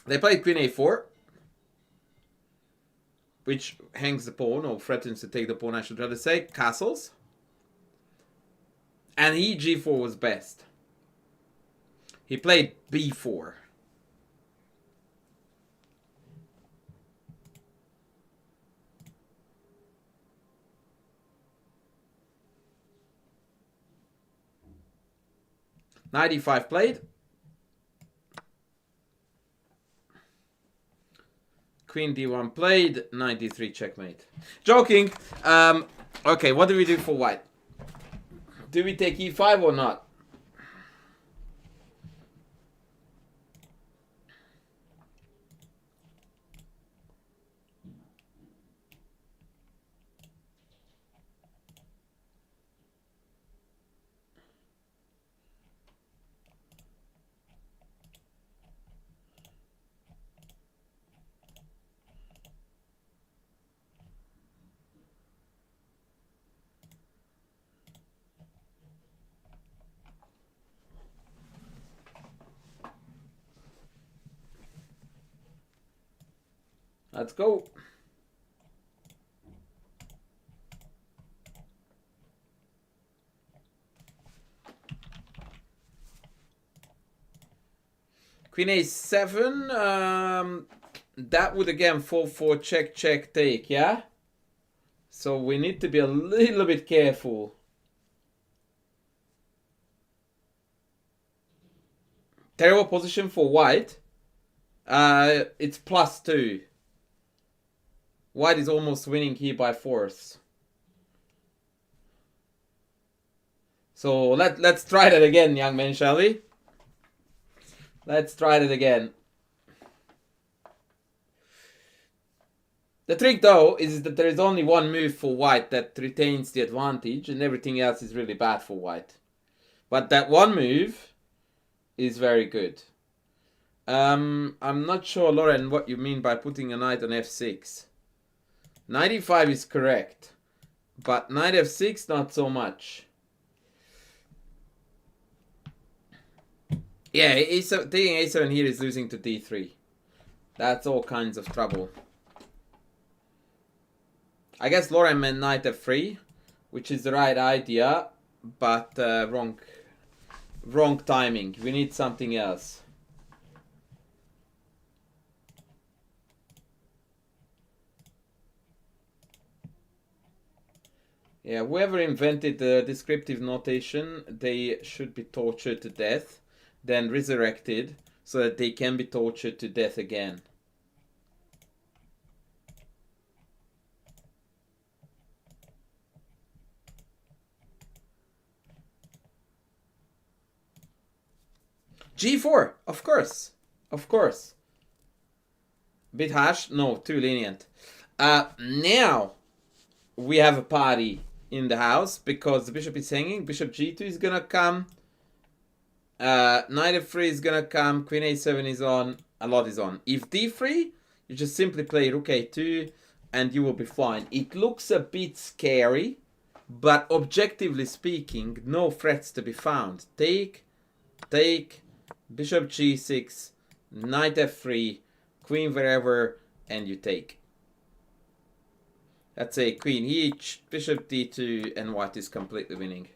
They played queen a4, which hangs the pawn, or threatens to take the pawn, I should rather say. Castles. And he, g4 was best. He played b4. Knight e5 played. Queen d1 played, knight d3 checkmate. Joking. Okay, what do we do for White? Do we take e5 or not? Let's go. Queen a7. That would again fall for check, check, take, yeah? So we need to be a little bit careful. Terrible position for white. It's +2. White is almost winning here by force. So let's try that again, young men, shall we? Let's try that again. The trick, though, is that there is only one move for white that retains the advantage, and everything else is really bad for white. But that one move is very good. I'm not sure, Lauren, what you mean by putting a knight on f6. Knight e5 is correct, but knight f6, not so much. Yeah, taking a7 here is losing to d3. That's all kinds of trouble. I guess Lauren meant knight f3, which is the right idea, but wrong timing. We need something else. Yeah, whoever invented the descriptive notation, they should be tortured to death, then resurrected, so that they can be tortured to death again. G4, of course. Of course. Bit harsh? No, too lenient. Now we have a party in the house because the bishop is hanging. Bishop G2 is gonna come. Knight f3 is gonna come. Queen a7 is on. A lot is on. If d3, you just simply play rook a2 and you will be fine. It looks a bit scary, but objectively speaking, no threats to be found. Take, bishop g6, knight f3, queen wherever, and you take. Let's say queen each, bishop d2, and white is completely winning.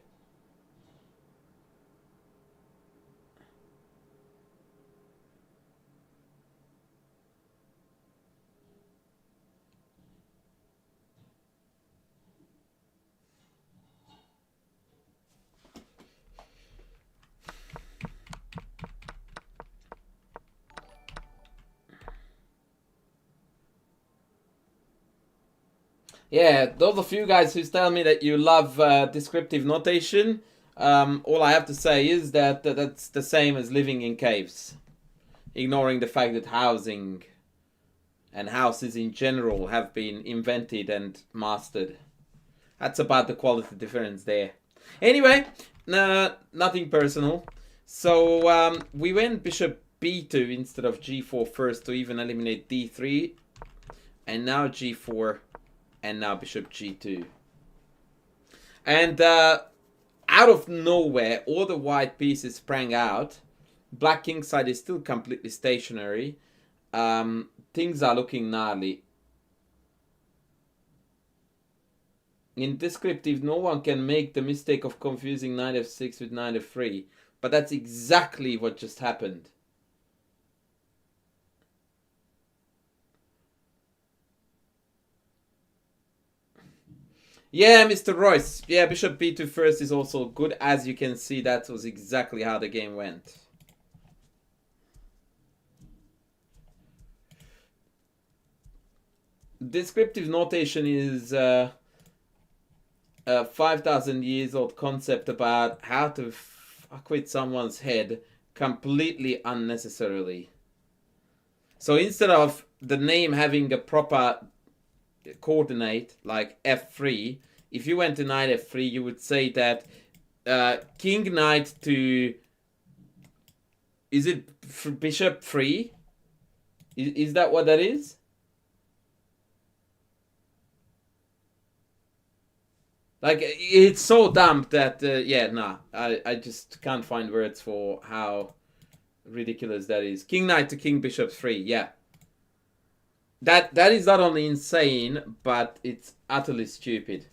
Yeah, those of you guys who tell me that you love descriptive notation, all I have to say is that that's the same as living in caves. Ignoring the fact that housing and houses in general have been invented and mastered. That's about the quality difference there. Anyway, nothing personal. So we went bishop b2 instead of g4 first to even eliminate d3. And now g4. And now bishop g2. And out of nowhere, all the white pieces sprang out. Black kingside is still completely stationary. Things are looking gnarly. In descriptive, no one can make the mistake of confusing knight f6 with knight f3. But that's exactly what just happened. Yeah, Mr. Royce. Yeah, bishop b2 first is also good. As you can see, that was exactly how the game went. Descriptive notation is a 5,000 years old concept about how to fuck with someone's head completely unnecessarily. So instead of the name having a proper coordinate like f3, if you went to knight f3, you would say that king knight to, is it bishop 3? Is that what that is? Like, it's so dumb that yeah, nah, I just can't find words for how ridiculous that is. King knight to king bishop 3, yeah. That is not only insane, but it's utterly stupid.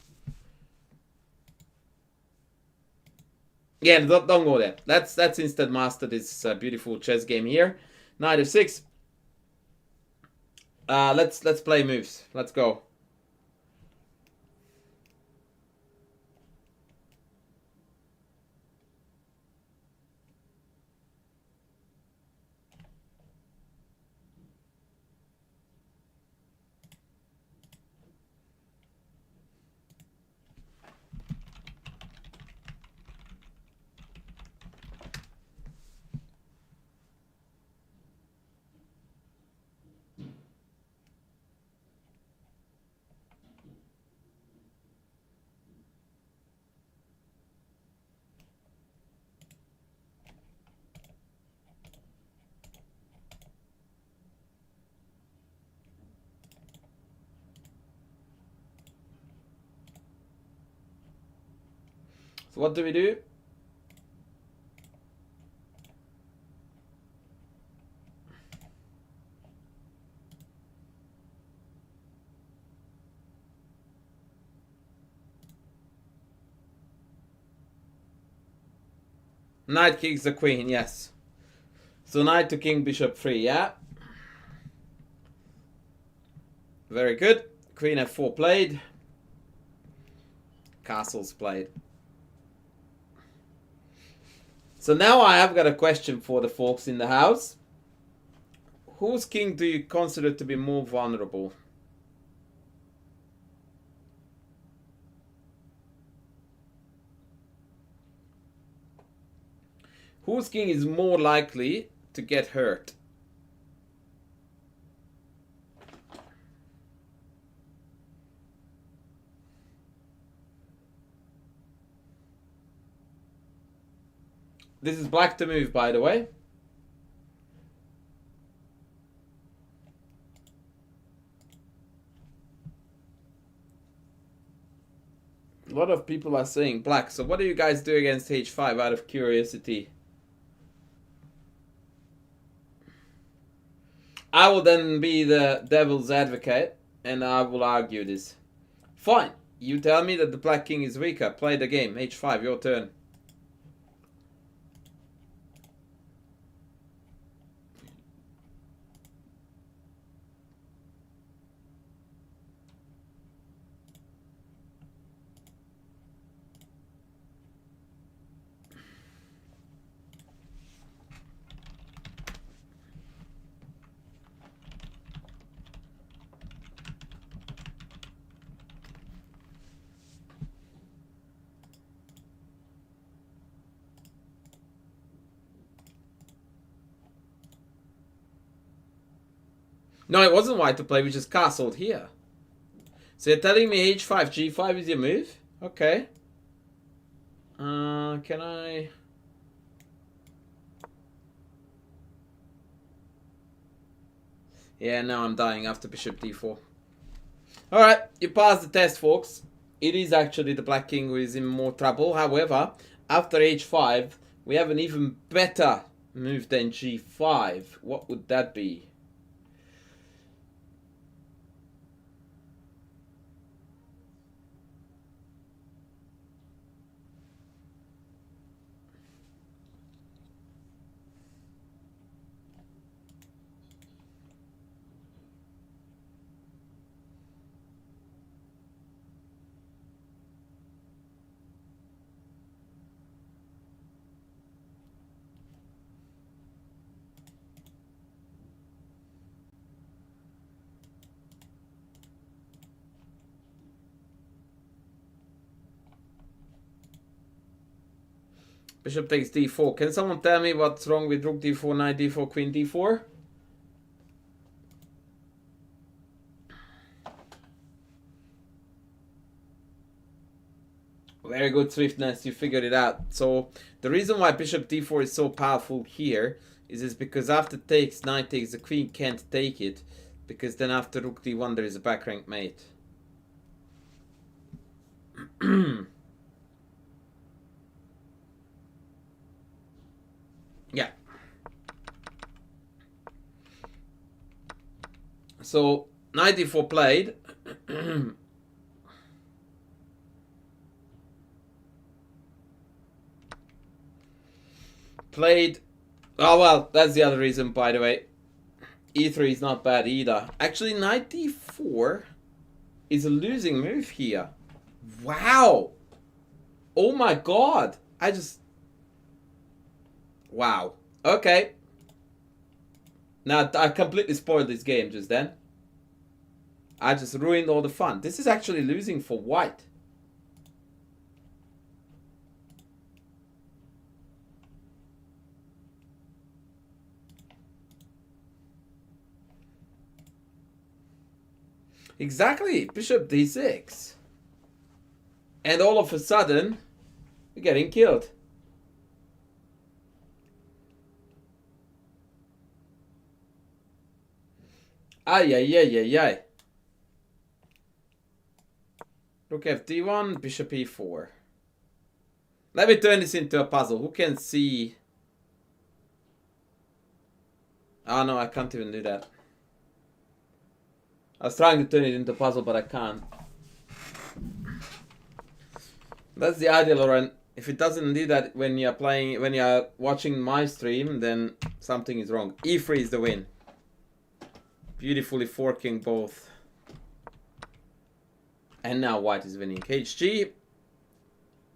Yeah, don't go there. That's instant master this beautiful chess game here. Knight f6. Let's play moves. Let's go. So what do we do? Knight kicks the queen, yes. So knight to king, bishop 3, yeah. Very good. Queen f4 played. Castles played. So now I have got a question for the folks in the house. Whose king do you consider to be more vulnerable? Whose king is more likely to get hurt? This is black to move, by the way. A lot of people are saying black. So what do you guys do against h5 out of curiosity? I will then be the devil's advocate and I will argue this. Fine. You tell me that the black king is weaker. Play the game. h5, your turn. No, it wasn't white to play, we just castled here. So you're telling me h5, g5 is your move? Okay. Can I... Yeah, now I'm dying after bishop d4. Alright, you passed the test, folks. It is actually the black king who is in more trouble. However, after h5, we have an even better move than g5. What would that be? Bishop takes d4. Can someone tell me what's wrong with rook d4, knight d4, queen d4? Very good, Swiftness. You figured it out. So the reason why bishop d4 is so powerful here is because after takes, knight takes, the queen can't take it. Because then after rook d1 there is a back rank mate. Yeah. So Knight e4 played. Played. Oh well, that's the other reason, by the way. E3 is not bad either. Actually, knight d4 is a losing move here. Wow. Oh my god. Wow. Okay. Now, I completely spoiled this game just then. I just ruined all the fun. This is actually losing for white. Exactly. Bishop d6. And all of a sudden, we're getting killed. Ay, ay, ay, ay, ay. Rook fd1, bishop e4. Let me turn this into a puzzle. Who can see? Oh no, I can't even do that. I was trying to turn it into a puzzle, but I can't. That's the idea, Lauren. If it doesn't do that when you're watching my stream, then something is wrong. E3 is the win. Beautifully forking both. And now white is winning. HG.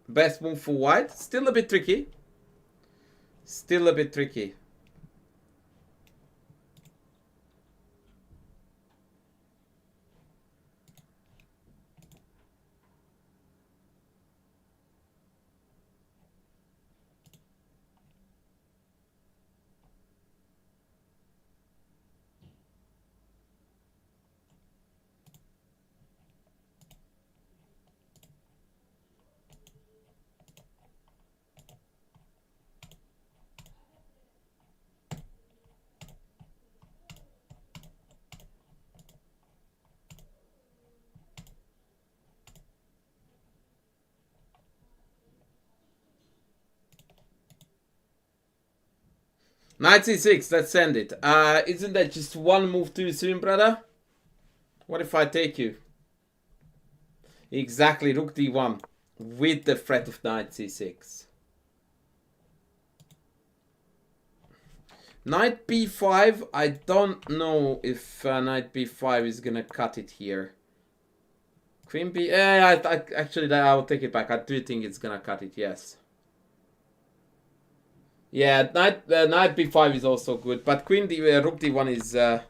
Best move for white. Still a bit tricky. Still a bit tricky. Knight c6, let's send it. Isn't that just one move too soon, brother? What if I take you? Exactly, rook d1 with the threat of knight c6. Knight b5, I don't know if knight b5 is gonna cut it here. Queen b... actually, I'll take it back. I do think it's gonna cut it, yes. Yeah, knight b5 is also good, but queen d rook d1 is a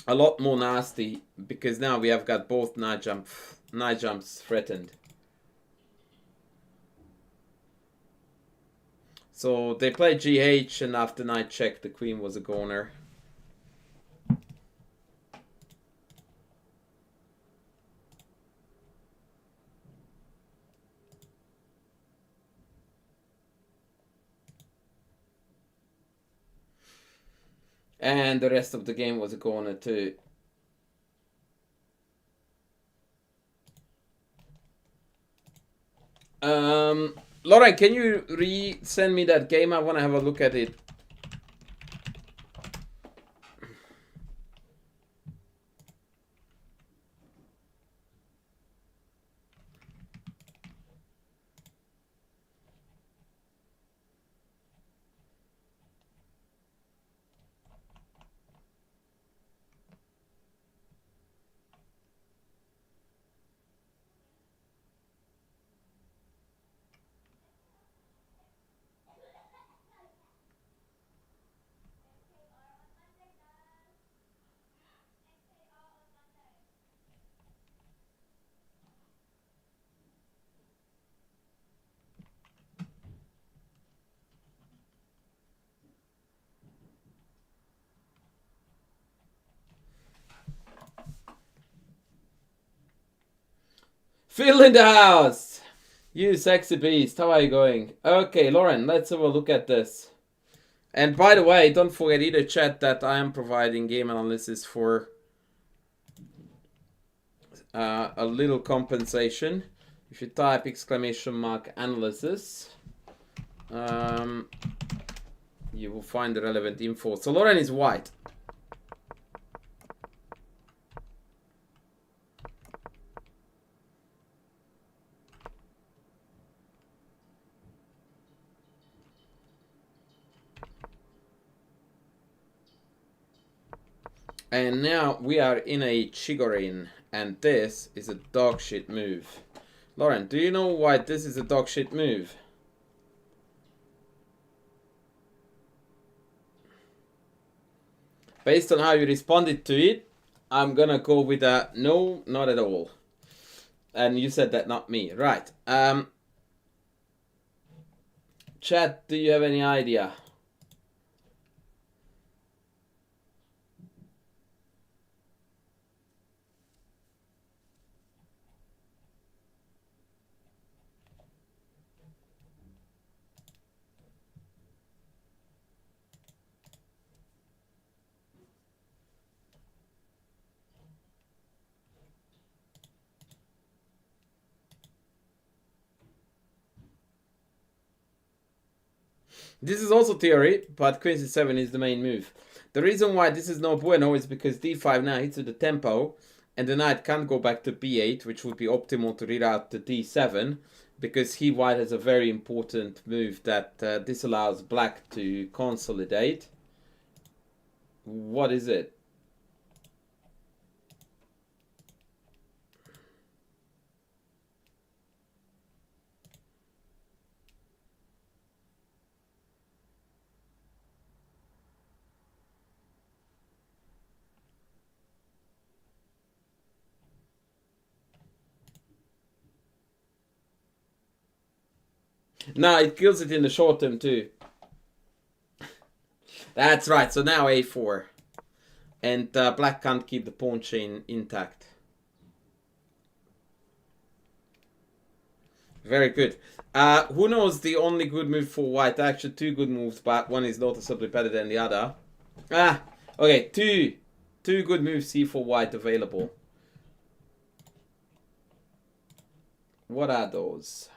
lot more nasty because now we have got both knight jumps threatened. So they played GH, and after knight check, the queen was a goner. And the rest of the game was a goner too. Lauren, can you re-send me that game? I want to have a look at it. Phil in the house! You sexy beast, how are you going? Okay, Lauren, let's have a look at this. And by the way, don't forget either, chat, that I am providing game analysis for a little compensation. If you type !analysis, you will find the relevant info. So Lauren is white. And now we are in a Chigorin, and this is a dog shit move. Lauren, do you know why this is a dog shit move? Based on how you responded to it, I'm gonna go with a no, not at all. And you said that, not me. Right. Chat, do you have any idea? This is also theory, but queen c7 is the main move. The reason why this is no bueno is because d5 now hits with the tempo, and the knight can't go back to b8, which would be optimal to reroute to d7, because he white has a very important move that disallows black to consolidate. What is it? No, it kills it in the short term too. That's right, so now a4. And black can't keep the pawn chain intact. Very good. Who knows the only good move for white? Actually, two good moves, but one is noticeably better than the other. Okay, two good moves here for white available. What are those?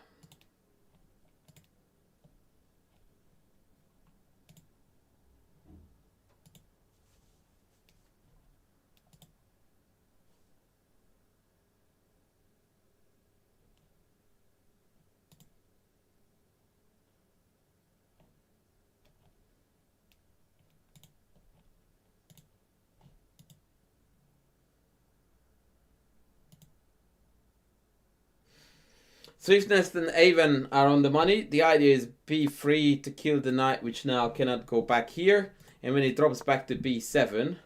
Swiftness and Avon are on the money. The idea is b3 to kill the knight, which now cannot go back here. And when it drops back to b7,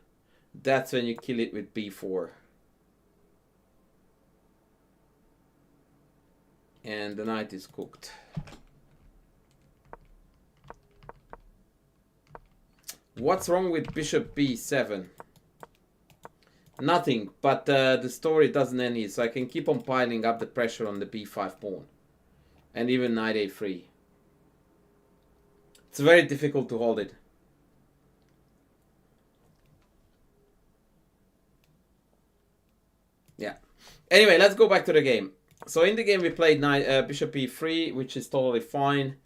that's when you kill it with b4. And the knight is cooked. What's wrong with bishop b7? Nothing, but the story doesn't end here, so I can keep on piling up the pressure on the b5 pawn. And even knight a3. It's very difficult to hold it. Yeah. Anyway, let's go back to the game. So in the game we played bishop e3, which is totally fine.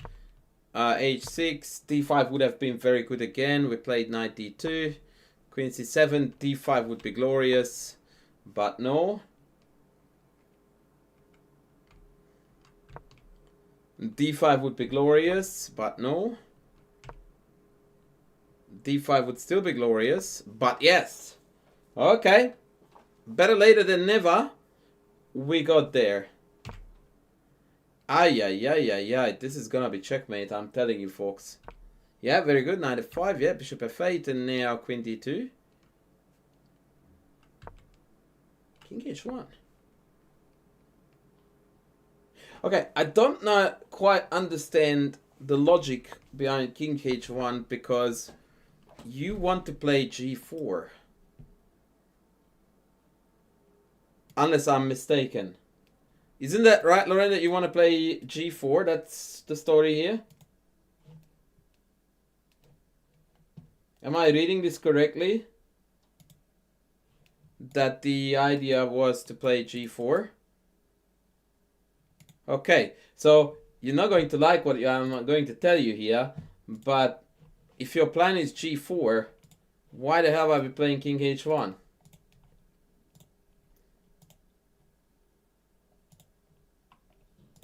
h6, d5 would have been very good again. We played knight d2. Queen c7, d5 would be glorious, but no. d5 would be glorious, but no. d5 would still be glorious, but yes. Okay. Better later than never. We got there. Ay, ay, ay, ay, ay. This is gonna be checkmate, I'm telling you, folks. Yeah, very good. Knight f5, yeah, bishop f8, and now queen d2. King h1. Okay, I don't quite understand the logic behind king h1 because you want to play g4. Unless I'm mistaken. Isn't that right, Lorraine, that you want to play g4? That's the story here. Am I reading this correctly? That the idea was to play g4? Okay, so you're not going to like what I'm going to tell you here, but if your plan is g4, why the hell are we playing king h1?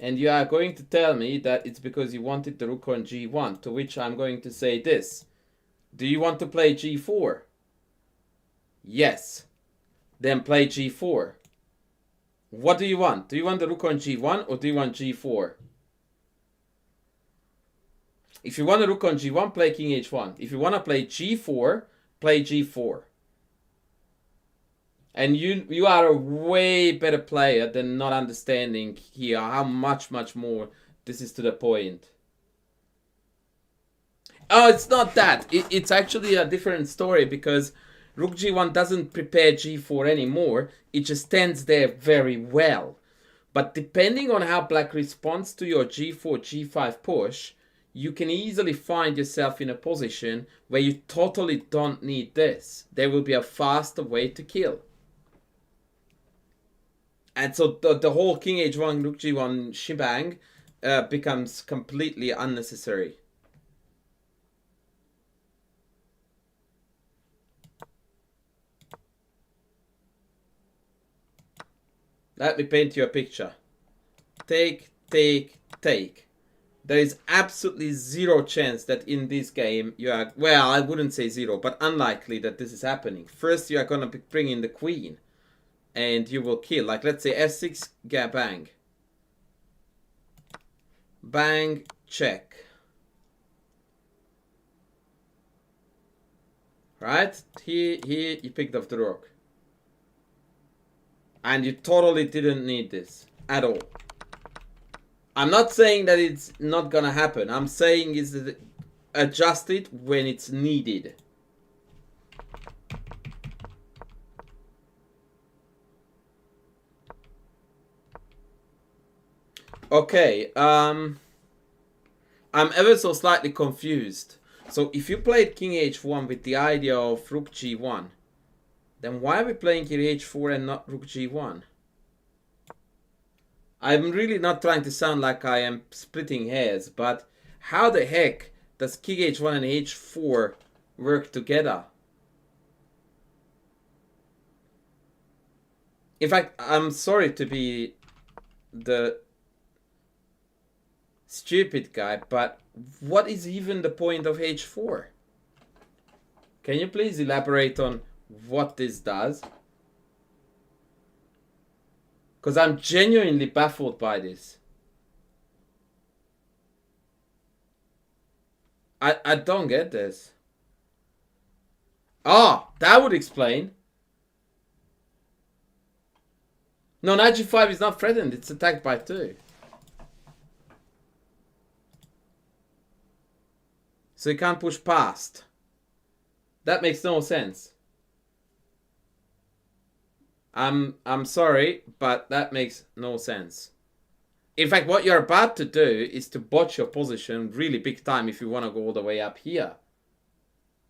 And you are going to tell me that it's because you wanted the rook on g1, to which I'm going to say this. Do you want to play g4? Yes. Then play g4. What do you want? Do you want the rook on g1 or do you want g4? If you want a rook on g1, play king h1. If you want to play g4, play g4. And you are a way better player than not understanding here how much more this is to the point. Oh, it's not that. It's actually a different story because rook g1 doesn't prepare g4 anymore. It just stands there very well. But depending on how black responds to your g4, g5 push, you can easily find yourself in a position where you totally don't need this. There will be a faster way to kill. And so the whole king h1, rook g1 shebang becomes completely unnecessary. Let me paint you a picture. Take, take, take. There is absolutely zero chance that in this game you are... Well, I wouldn't say zero, but unlikely that this is happening. First, you are going to bring in the queen. And you will kill. Like, let's say f6, bang. Bang, check. Right? Here, you picked up the rook. And you totally didn't need this. At all. I'm not saying that it's not gonna happen. I'm saying is that adjust it when it's needed. Okay, I'm ever so slightly confused. So if you played king h1 with the idea of rook g1, then why are we playing king h4 and not rook g1? I'm really not trying to sound like I am splitting hairs, but how the heck does king h1 and h4 work together? In fact, I'm sorry to be the stupid guy, but what is even the point of h4? Can you please elaborate on what this does? Because I'm genuinely baffled by this. I don't get this. Ah, that would explain. No, knight g5 is not threatened. It's attacked by 2. So you can't push past. That makes no sense. I'm sorry, but that makes no sense. In fact, what you're about to do is to botch your position really big time if you want to go all the way up here.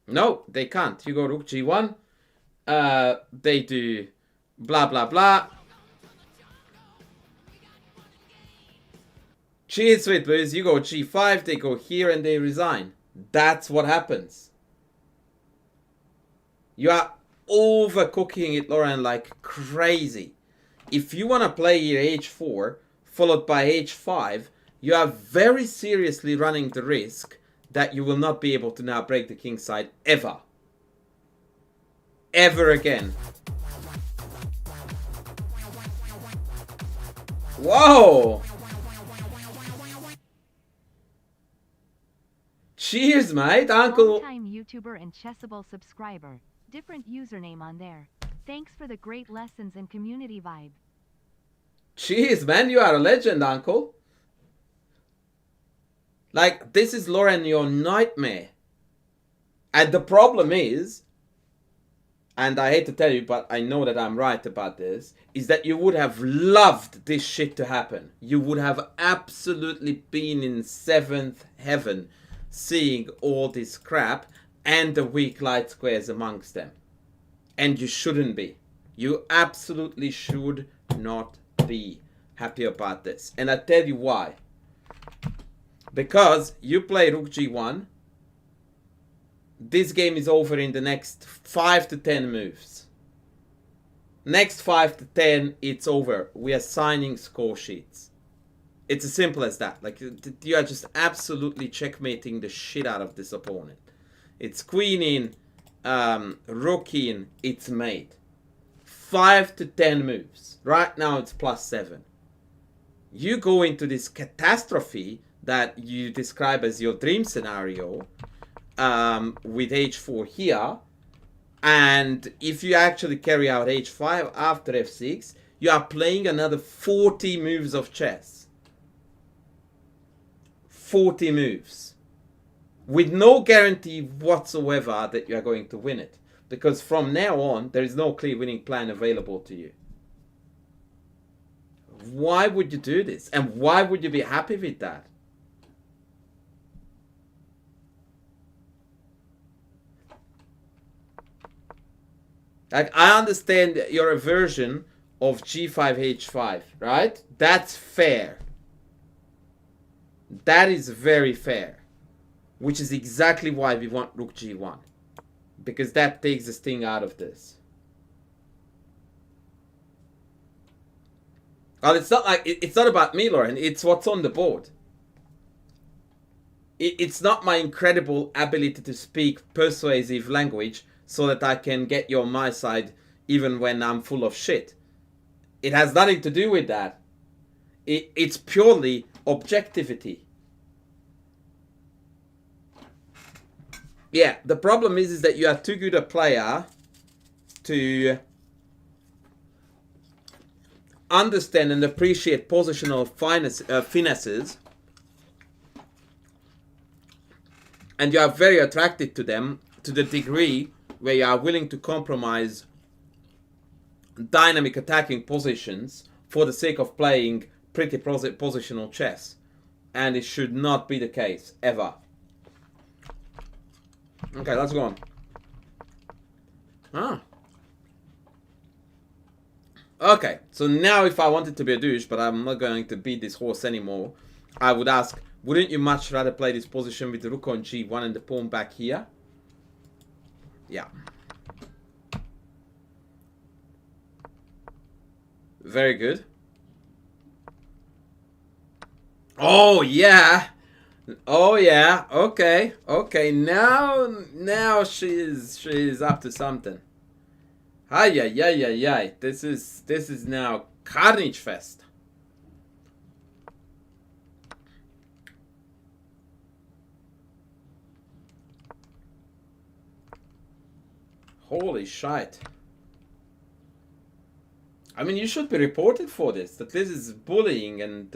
No, they can't. You go rook g1. They do blah, blah, blah. Cheers, sweet boys. You go g5, they go here, and they resign. That's what happens. You are overcooking it, Lauren, like crazy. If you want to play here h4 followed by h5, you are very seriously running the risk that you will not be able to now break the king side ever. Ever again. Whoa! Cheers, mate, uncle. Long-time YouTuber and Chessable subscriber. Different username on there. Thanks for the great lessons and community vibe. Cheers, man, you are a legend, uncle. Like, this is, Lauren, your nightmare. And the problem is, and I hate to tell you, but I know that I'm right about this, is that you would have loved this shit to happen. You would have absolutely been in 7th heaven seeing all this crap and the weak light squares amongst them. And you shouldn't be. You absolutely should not be happy about this. And I tell you why. Because you play rook g1. This game is over in the next 5 to 10 moves. Next 5 to 10, it's over. We are signing score sheets. It's as simple as that. Like, you are just absolutely checkmating the shit out of this opponent. It's queen in, rook in, it's mate. 5 to 10 moves. Right now it's +7. You go into this catastrophe that you describe as your dream scenario with h4 here, and if you actually carry out h5 after f6, you are playing another 40 moves of chess. 40 moves. With no guarantee whatsoever that you are going to win it. Because from now on, there is no clear winning plan available to you. Why would you do this? And why would you be happy with that? Like, I understand your aversion of g5, h5, right? That's fair. That is very fair. Which is exactly why we want rook g1. Because that takes the sting out of this. Well, it's not like it's not about me, Lauren. It's what's on the board. It's not my incredible ability to speak persuasive language so that I can get you on my side even when I'm full of shit. It has nothing to do with that. It's purely objectivity. Yeah, the problem is that you are too good a player to understand and appreciate positional finesses, and you are very attracted to them to the degree where you are willing to compromise dynamic attacking positions for the sake of playing pretty positional chess. And it should not be the case, ever. Okay, let's go on. Okay, so now if I wanted to be a douche, but I'm not going to beat this horse anymore, I would ask, wouldn't you much rather play this position with the rook on g1 and the pawn back here? Yeah. Very good. Oh, yeah. Oh, yeah. Okay. Okay. Now she's up to something. Ay, ay, ay, ay, ay. This is now carnage fest. Holy shite. I mean, you should be reported for this. That this is bullying and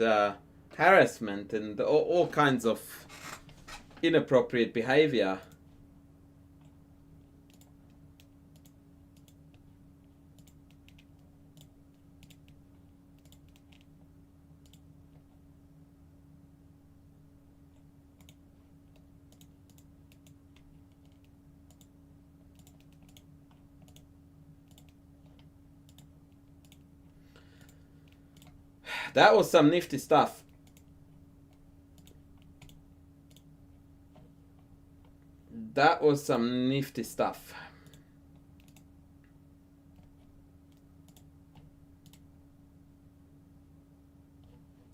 harassment and all kinds of inappropriate behavior. That was some nifty stuff. That was some nifty stuff.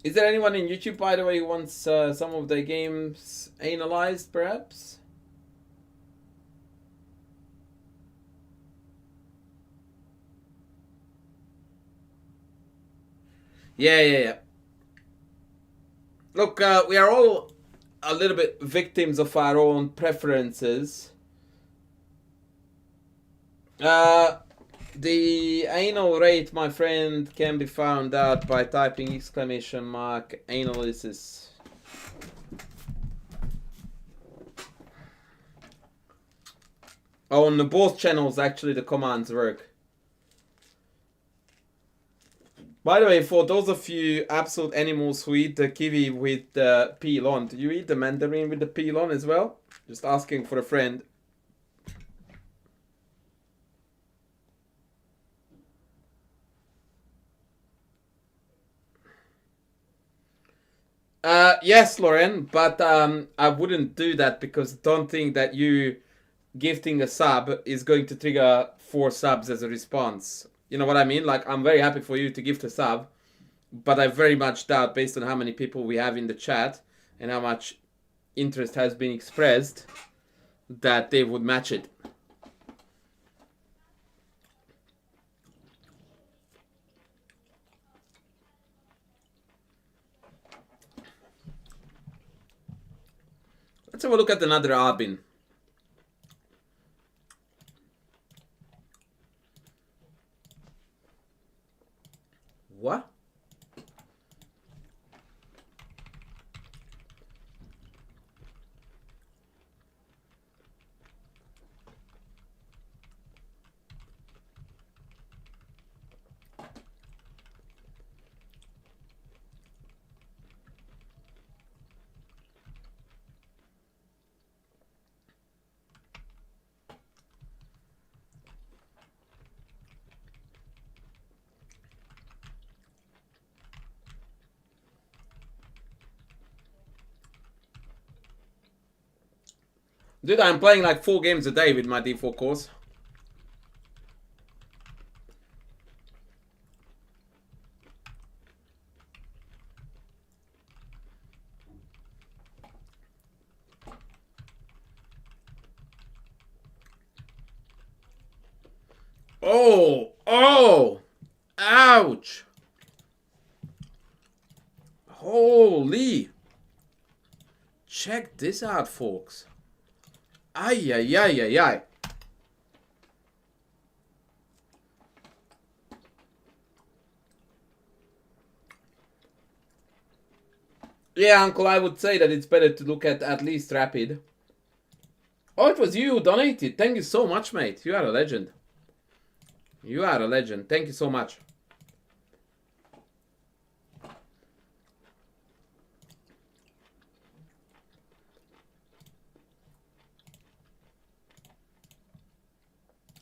Is there anyone in YouTube, by the way, who wants some of the games analyzed, perhaps? Yeah. Look, we are all a little bit victims of our own preferences. The anal rate, my friend, can be found out by typing !analysis. On both channels, actually, the commands work. By the way, for those of you absolute animals who eat the kiwi with the peel on, do you eat the mandarin with the peel on as well? Just asking for a friend. Yes, Lauren, but I wouldn't do that because don't think that you gifting a sub is going to trigger 4 subs as a response. You know what I mean? Like, I'm very happy for you to gift a sub, but I very much doubt, based on how many people we have in the chat and how much interest has been expressed, that they would match it. Let's have a look at another Albin. What? Dude, I'm playing like 4 games a day with my D4 course. Oh! Oh! Ouch! Holy! Check this out, folks. Ay, ay, ay, ay, ay. Yeah, Uncle, I would say that it's better to look at least Rapid. Oh, it was you who donated. Thank you so much, mate. You are a legend. You are a legend. Thank you so much.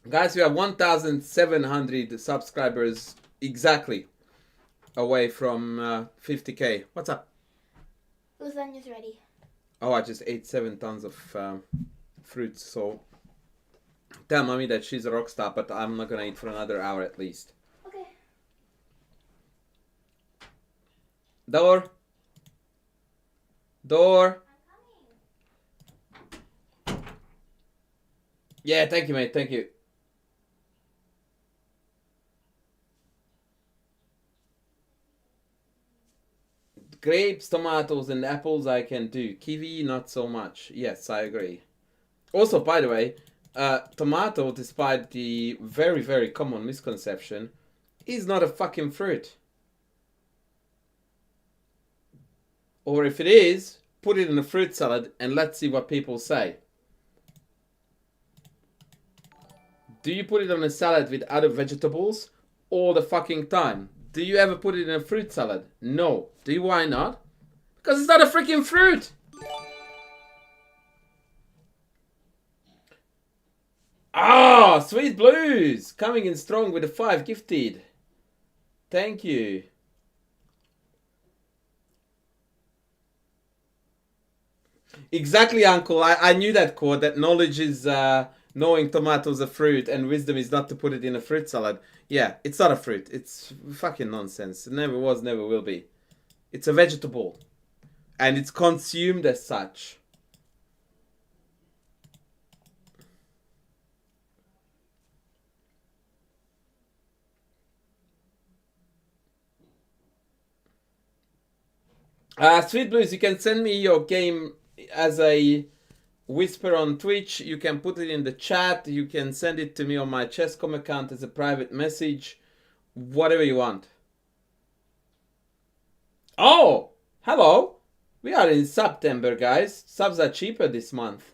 Guys, we have 1,700 subscribers exactly away from 50k. What's up? Lasagna's ready. Oh, I just ate 7 tons of fruits, so tell mommy that she's a rock star, but I'm not gonna eat for another hour at least. Okay. Door. Door. I'm coming. Yeah, thank you, mate. Thank you. Grapes, tomatoes, and apples I can do. Kiwi, not so much. Yes, I agree. Also, by the way, tomato, despite the very, very common misconception, is not a fucking fruit. Or if it is, put it in a fruit salad and let's see what people say. Do you put it on a salad with other vegetables all the fucking time? Do you ever put it in a fruit salad? No. Do you? Why not? Because it's not a freaking fruit! Ah, Sweet Blues! Coming in strong with a 5 gifted. Thank you. Exactly, Uncle. I knew that quote, that knowledge is knowing tomatoes a fruit and wisdom is not to put it in a fruit salad. Yeah, it's not a fruit. It's fucking nonsense. It never was, never will be. It's a vegetable. And it's consumed as such. Sweet Blues, you can send me your game as a whisper on Twitch. You can put it in the chat. You can send it to me on my ChessCom account as a private message. Whatever you want. Oh! Hello! We are in September, guys. Subs are cheaper this month.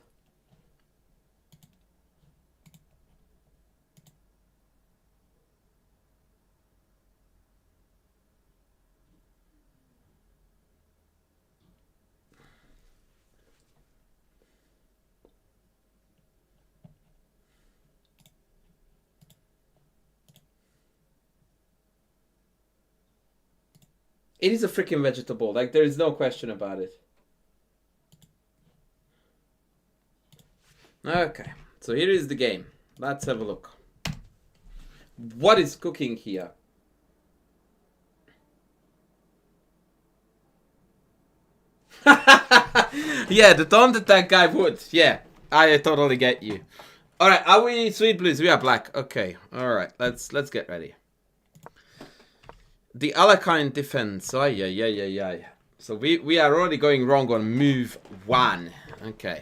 It is a freaking vegetable. Like, there is no question about it. Okay, so here is the game. Let's have a look. What is cooking here? Yeah, the taunt attack guy would. Yeah, I totally get you. All right, are we Sweet Blues? We are black. Okay, all right. Let's get ready. The Alakine defense. Oh, yeah. So we are already going wrong on move 1. Okay.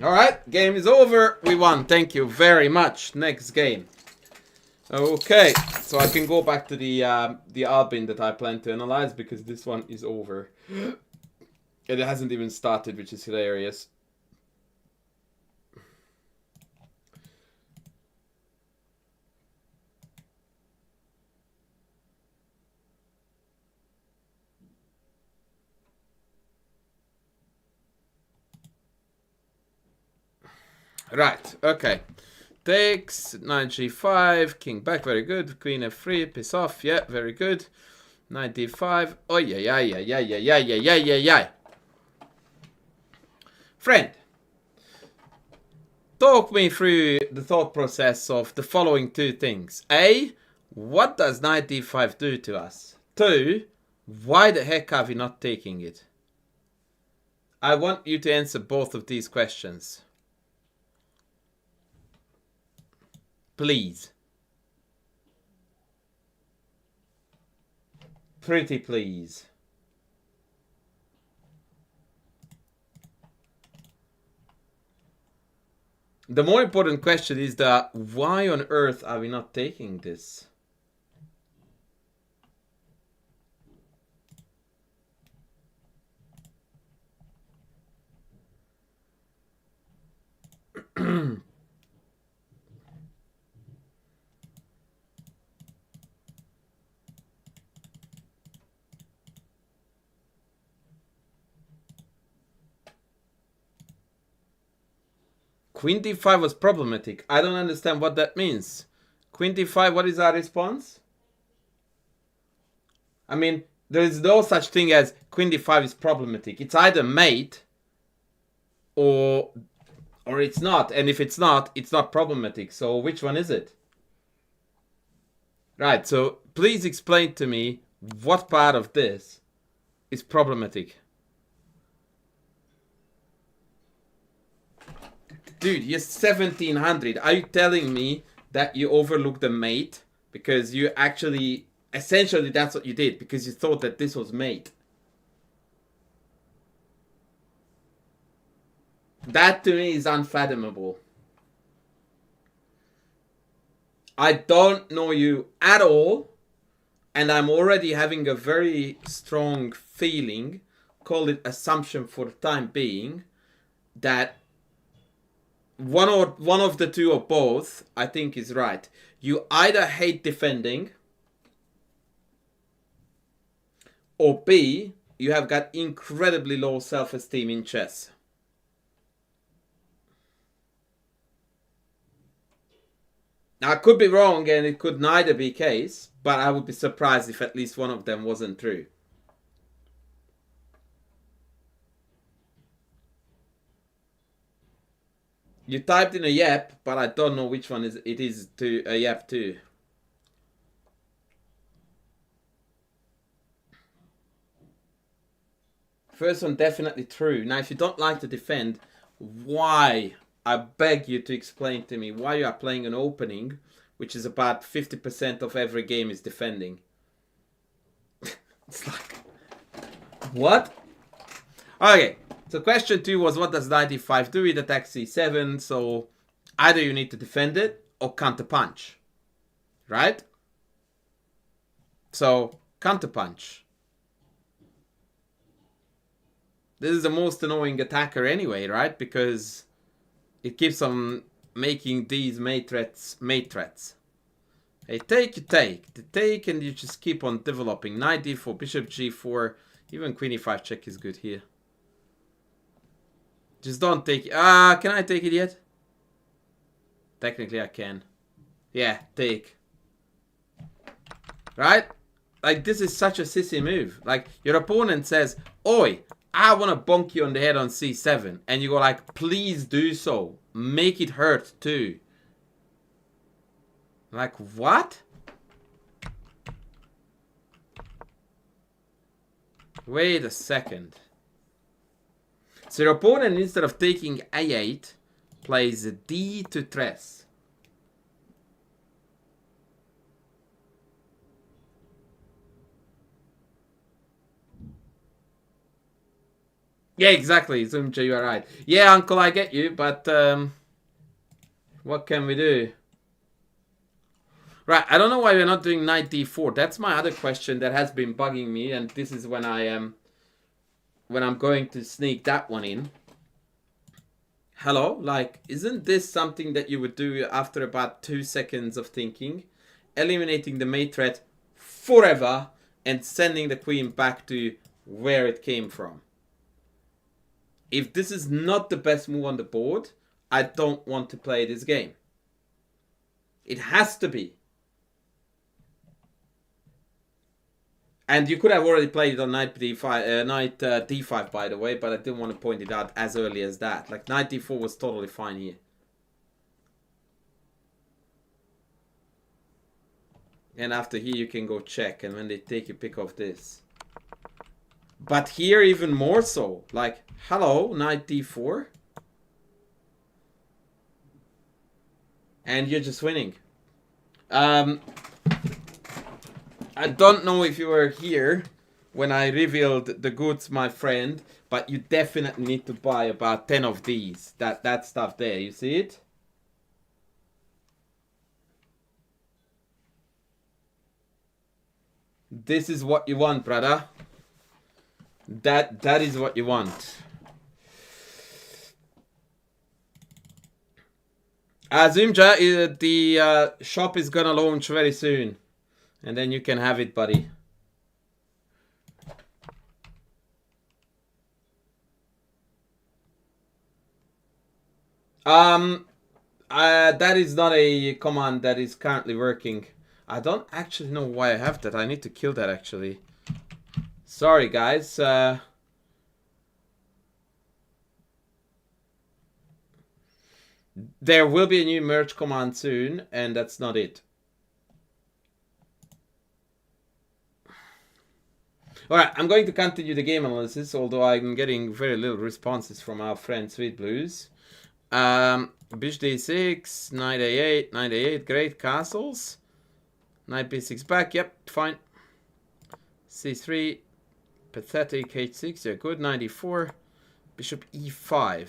Alright, game is over. We won. Thank you very much. Next game. Okay, so I can go back to the Albin that I plan to analyze because this one is over. And it hasn't even started, which is hilarious. Right, okay. Takes, knight g5, king back, very good. Queen f3, piss off, yeah, very good. Knight d5, oh yeah, yeah. Friend, talk me through the thought process of the following two things. A, what does knight d5 do to us? 2, why the heck are we not taking it? I want you to answer both of these questions. Please. Pretty please. The more important question is that why on earth are we not taking this? Queen d5 was problematic. I don't understand what that means. Queen d5, what is our response? I mean, there is no such thing as Queen d5 is problematic. It's either mate or it's not. And if it's not problematic. So which one is it? Right, so please explain to me what part of this is problematic. Dude, you're 1700. Are you telling me that you overlooked the mate? Because you actually, essentially that's what you did. Because you thought that this was mate. That to me is unfathomable. I don't know you at all. And I'm already having a very strong feeling, call it assumption for the time being, that one of the two or both, I think, is right. You either hate defending, or B, you have got incredibly low self-esteem in chess. Now, I could be wrong, and it could neither be the case, but I would be surprised if at least one of them wasn't true. You typed in a yep, but I don't know which one it is to a yep to. First one definitely true. Now, if you don't like to defend, why? I beg you to explain to me why you are playing an opening, which is about 50% of every game is defending. It's like, what? Okay. So question 2 was, what does knight d5 do? It attacks c7, so either you need to defend it or counter-punch, right? So, counter-punch. This is the most annoying attacker anyway, right? Because it keeps on making these mate threats. Hey, take, you take. The take, and you just keep on developing. Knight d4, bishop g4, even queen e5 check is good here. Just don't take it. Can I take it yet? Technically I can. Yeah, take. Right? Like, this is such a sissy move. Like, your opponent says, oi, I want to bonk you on the head on c7. And you go like, please do so. Make it hurt too. Like, what? Wait a second. So your opponent, instead of taking a8, plays d to tres. Yeah, exactly. Zoomja, you are right. Yeah, uncle, I get you, but what can we do? Right, I don't know why we're not doing knight d4. That's my other question that has been bugging me, and this is when I am when I'm going to sneak that one in. Hello, like, isn't this something that you would do after about 2 seconds of thinking? Eliminating the mate threat forever and sending the queen back to where it came from. If this is not the best move on the board, I don't want to play this game. It has to be. And you could have already played it on knight d5, by the way, but I didn't want to point it out as early as that. Like, knight d4 was totally fine here. And after here, you can go check, and when they take, you pick off this. But here, even more so. Like, hello, knight d4. And you're just winning. I don't know if you were here when I revealed the goods, my friend, but you definitely need to buy about 10 of these. That stuff there, you see it? This is what you want, brother. That is what you want. Zoomja, the shop is gonna launch very soon. And then you can have it, buddy. That is not a command that is currently working. I don't actually know why I have that. I need to kill that, actually. Sorry, guys. There will be a new merge command soon, and that's not it. Alright, I'm going to continue the game analysis, although I'm getting very little responses from our friend Sweet Blues. Bish d6, knight a8, knight a8, great castles. Knight b6 back, yep, fine. c3, pathetic, h6, yeah, good, knight e4. Bishop e5.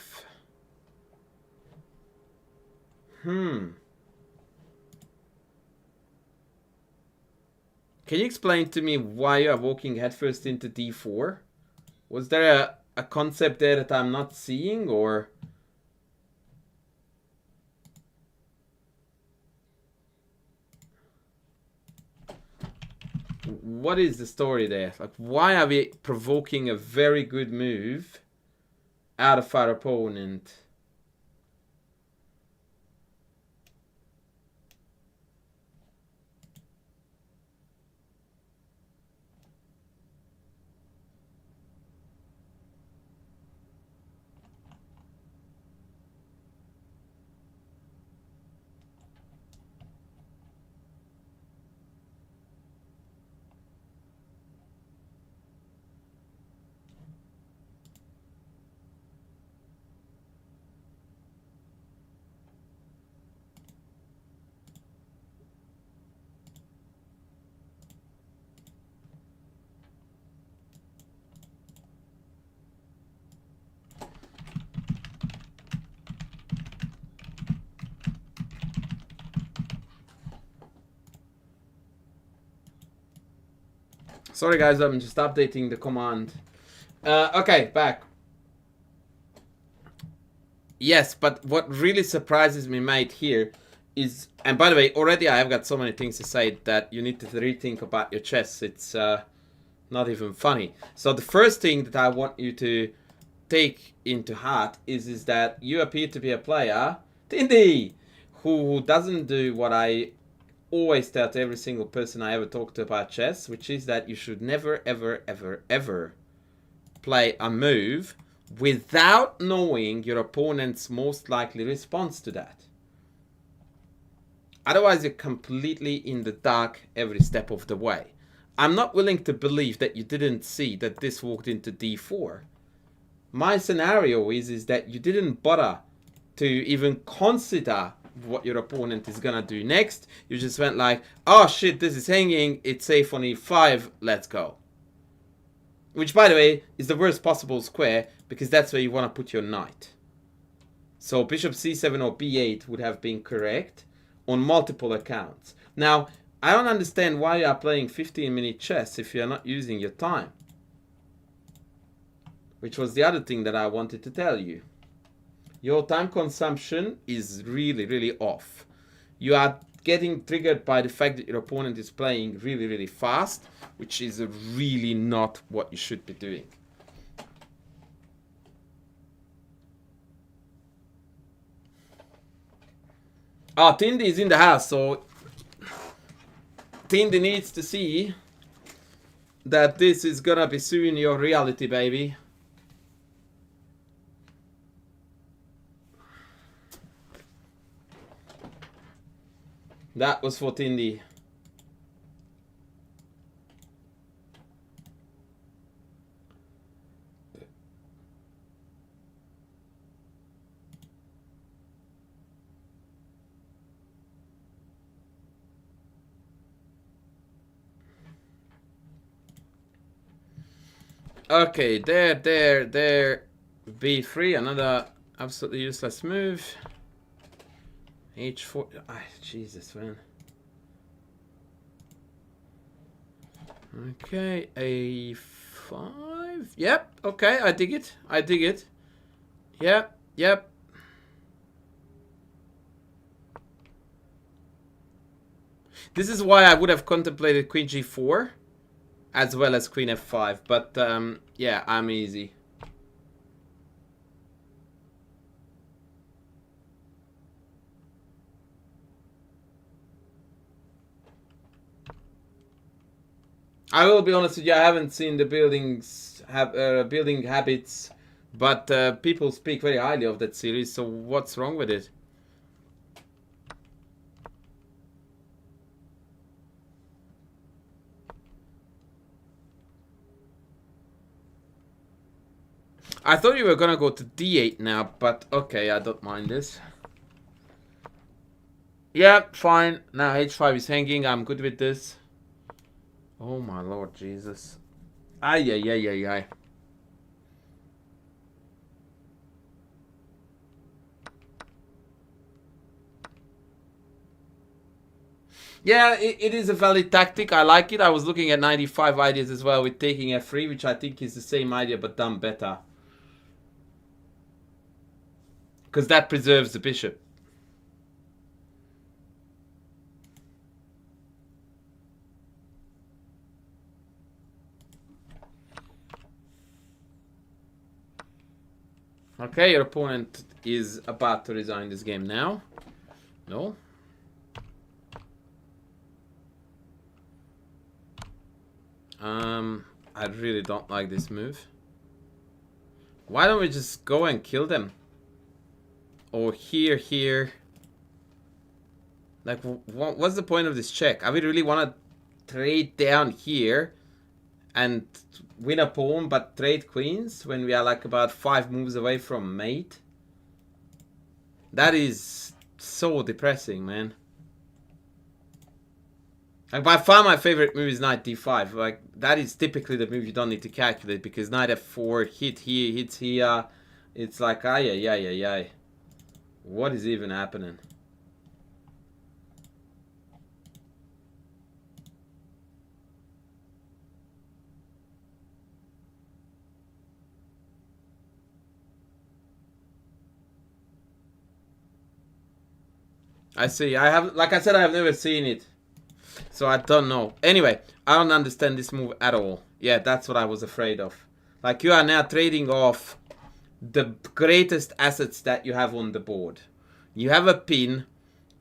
Can you explain to me why you are walking headfirst into d4? Was there a concept there that I'm not seeing, or... What is the story there? Like, why are we provoking a very good move out of our opponent? Sorry guys, I'm just updating the command. Okay, back. Yes, but what really surprises me, mate, here is... And by the way, already I have got so many things to say that you need to rethink about your chess. It's not even funny. So the first thing that I want you to take into heart is that you appear to be a player, Tindy, who doesn't do what I always tell to every single person I ever talk to about chess, which is that you should never, ever, ever, ever play a move without knowing your opponent's most likely response to that. Otherwise, you're completely in the dark every step of the way. I'm not willing to believe that you didn't see that this walked into d4. My scenario is that you didn't bother to even consider what your opponent is gonna do next. You just went like, oh shit, this is hanging, it's safe on e5, let's go. Which, by the way, is the worst possible square, because that's where you want to put your knight. So bishop c7 or b8 would have been correct on multiple accounts. Now, I don't understand why you are playing 15-minute chess if you're not using your time. Which was the other thing that I wanted to tell you. Your time consumption is really, really off. You are getting triggered by the fact that your opponent is playing really, really fast, which is really not what you should be doing. Oh, Tindy is in the house, so Tindy needs to see that this is gonna be soon your reality, baby. That was for Tindy. Okay, there. B3, another absolutely useless move. H4. Ah, Jesus, man. Okay, A5. Yep, okay, I dig it. I dig it. Yep, yep. This is why I would have contemplated Queen G4 as well as Queen F5, but yeah, I'm easy. I will be honest with you, I haven't seen the building habits, but people speak very highly of that series, so what's wrong with it? I thought you were gonna go to D8 now, but okay, I don't mind this. Yeah, fine. Now H5 is hanging, I'm good with this. Oh my Lord Jesus. Ay, ay, ay, ay, ay. Yeah, it is a valid tactic. I like it. I was looking at 95 ideas as well with taking F3, which I think is the same idea but done better. Because that preserves the bishop. Okay, your opponent is about to resign this game now. No? I really don't like this move. Why don't we just go and kill them? Or here. Like, what's the point of this check? I would really want to trade down here and win a pawn but trade queens when we are like about 5 moves away from mate. That is so depressing, man. Like, by far my favorite move is knight d5. Like, that is typically the move you don't need to calculate, because knight f4, hit here, hits here. It's like, ay, ay, ay, ay, ay. What is even happening? I see. I have, like I said, I have never seen it. So I don't know. Anyway, I don't understand this move at all. Yeah, that's what I was afraid of. Like, you are now trading off the greatest assets that you have on the board. You have a pin.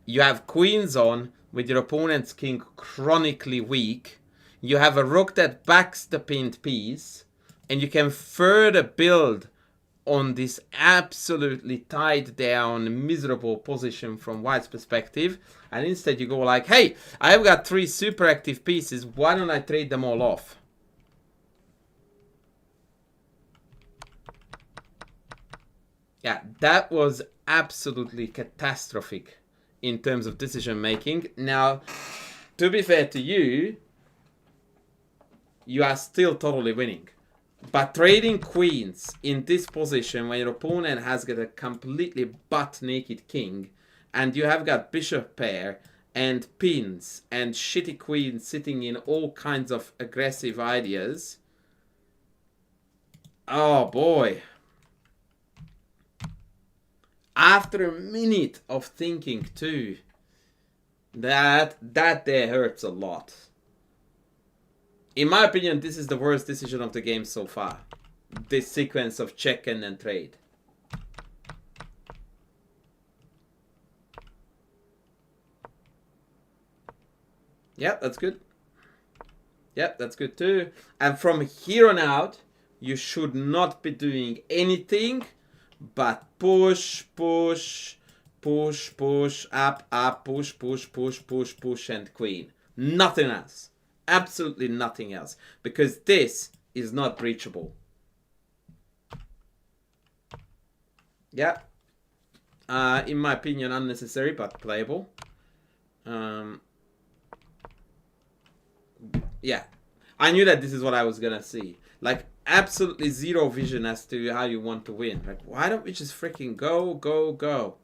You have queens on with your opponent's king chronically weak. You have a rook that backs the pinned piece. And you can further build on this absolutely tied down, miserable position from white's perspective. And instead you go like, hey, I've got 3 super active pieces. Why don't I trade them all off? Yeah, that was absolutely catastrophic in terms of decision making. Now, to be fair to you, you are still totally winning. But trading queens in this position when your opponent has got a completely butt-naked king and you have got bishop pair and pins and shitty queens sitting in all kinds of aggressive ideas. Oh boy. After a minute of thinking too, that there hurts a lot. In my opinion, this is the worst decision of the game so far. This sequence of check and then trade. Yep, that's good. Yep, that's good too. And from here on out, you should not be doing anything but push, push, push, push, up, up, push, push, push, push, push, and queen. Nothing else. Absolutely nothing else. Because this is not breachable. Yeah. In my opinion, unnecessary, but playable. Yeah. I knew that this is what I was gonna see. Like, absolutely zero vision as to how you want to win. Like, why don't we just freaking go, go, go?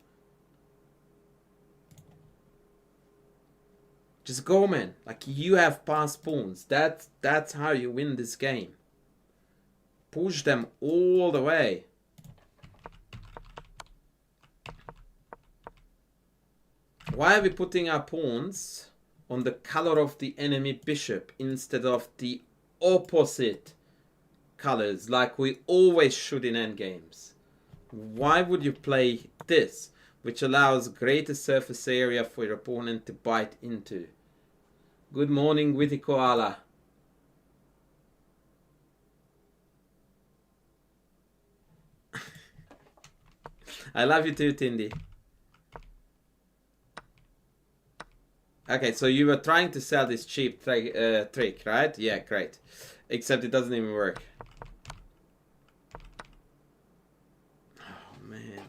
Just go, man. Like, you have passed pawns. That's how you win this game. Push them all the way. Why are we putting our pawns on the color of the enemy bishop instead of the opposite colors like we always should in endgames? Why would you play this, which allows greater surface area for your opponent to bite into? Good morning, Witty Koala. I love you too, Tindy. Okay, so you were trying to sell this cheap trick, right? Yeah, great. Except it doesn't even work. Oh, man.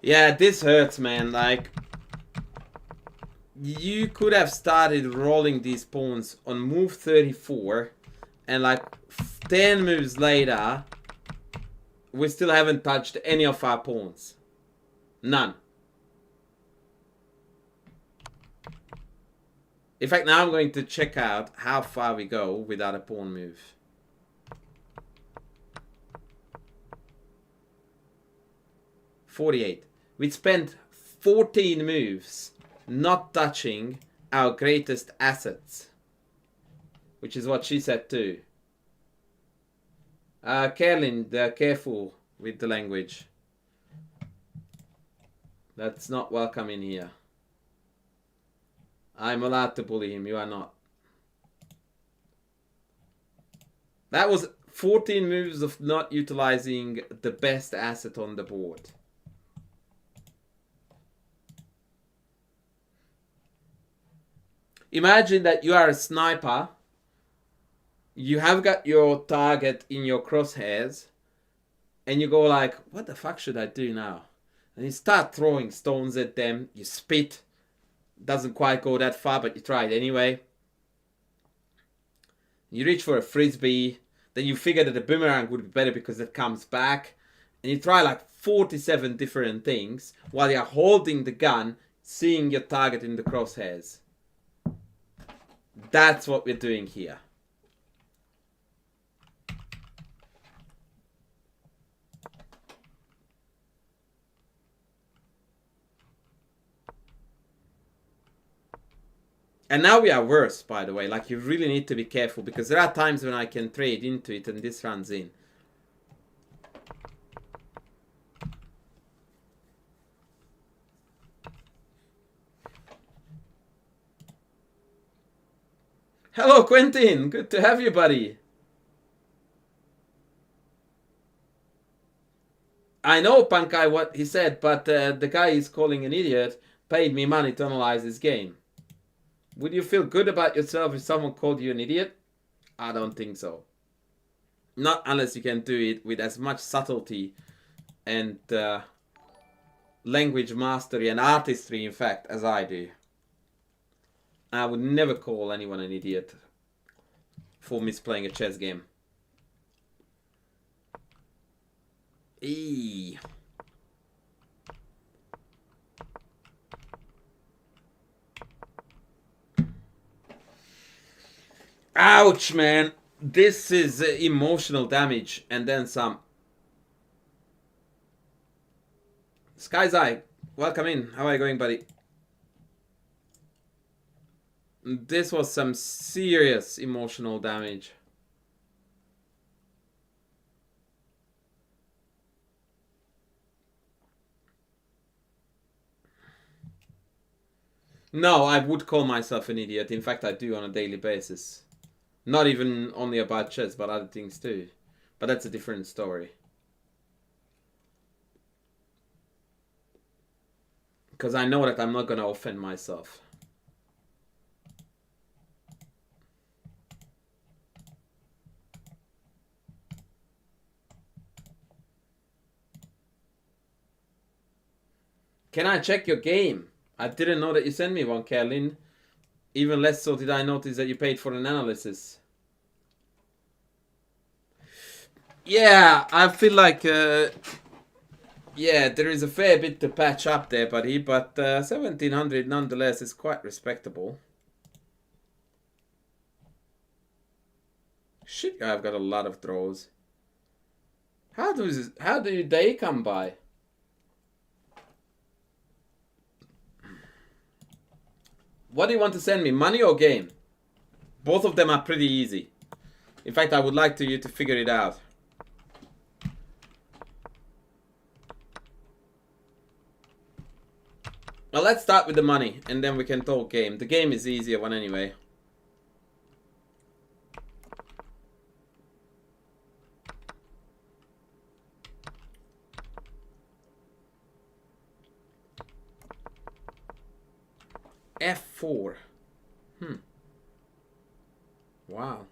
Yeah, this hurts, man. Like, you could have started rolling these pawns on move 34, and like 10 moves later, we still haven't touched any of our pawns. None. In fact, now I'm going to check out how far we go without a pawn move. (48). We spent 14 moves not touching our greatest assets. Which is what she said too. Kerlin, careful with the language. That's not welcome in here. I'm allowed to bully him, you are not. That was 14 moves of not utilizing the best asset on the board. Imagine that you are a sniper. You have got your target in your crosshairs. And you go like, what the fuck should I do now? And you start throwing stones at them. You spit. Doesn't quite go that far, but you try it anyway. You reach for a frisbee. Then you figure that the boomerang would be better because it comes back. And you try like 47 different things while you're holding the gun, seeing your target in the crosshairs. That's what we're doing here. And now we are worse, by the way. Like, you really need to be careful because there are times when I can trade into it and this runs in. Hello, Quentin. Good to have you, buddy. I know, Pankai, what he said, but the guy he's calling an idiot paid me money to analyze this game. Would you feel good about yourself if someone called you an idiot? I don't think so. Not unless you can do it with as much subtlety and language mastery and artistry, in fact, as I do. I would never call anyone an idiot for misplaying a chess game. Eee. Ouch, man. This is emotional damage and then some. Sky's Eye, welcome in. How are you going, buddy? This was some serious emotional damage. No, I would call myself an idiot. In fact, I do on a daily basis. Not even only about chess, but other things too. But that's a different story. Because I know that I'm not going to offend myself. Can I check your game? I didn't know that you sent me one, Kerlin. Even less so did I notice that you paid for an analysis. Yeah, I feel like... yeah, there is a fair bit to patch up there, buddy. But 1700 nonetheless is quite respectable. Shit, I've got a lot of throws. How do they come by? What do you want to send me? Money or game? Both of them are pretty easy. In fact, I would like you to figure it out. Well, let's start with the money, and then we can talk game. The game is the easier one anyway. F4. Wow.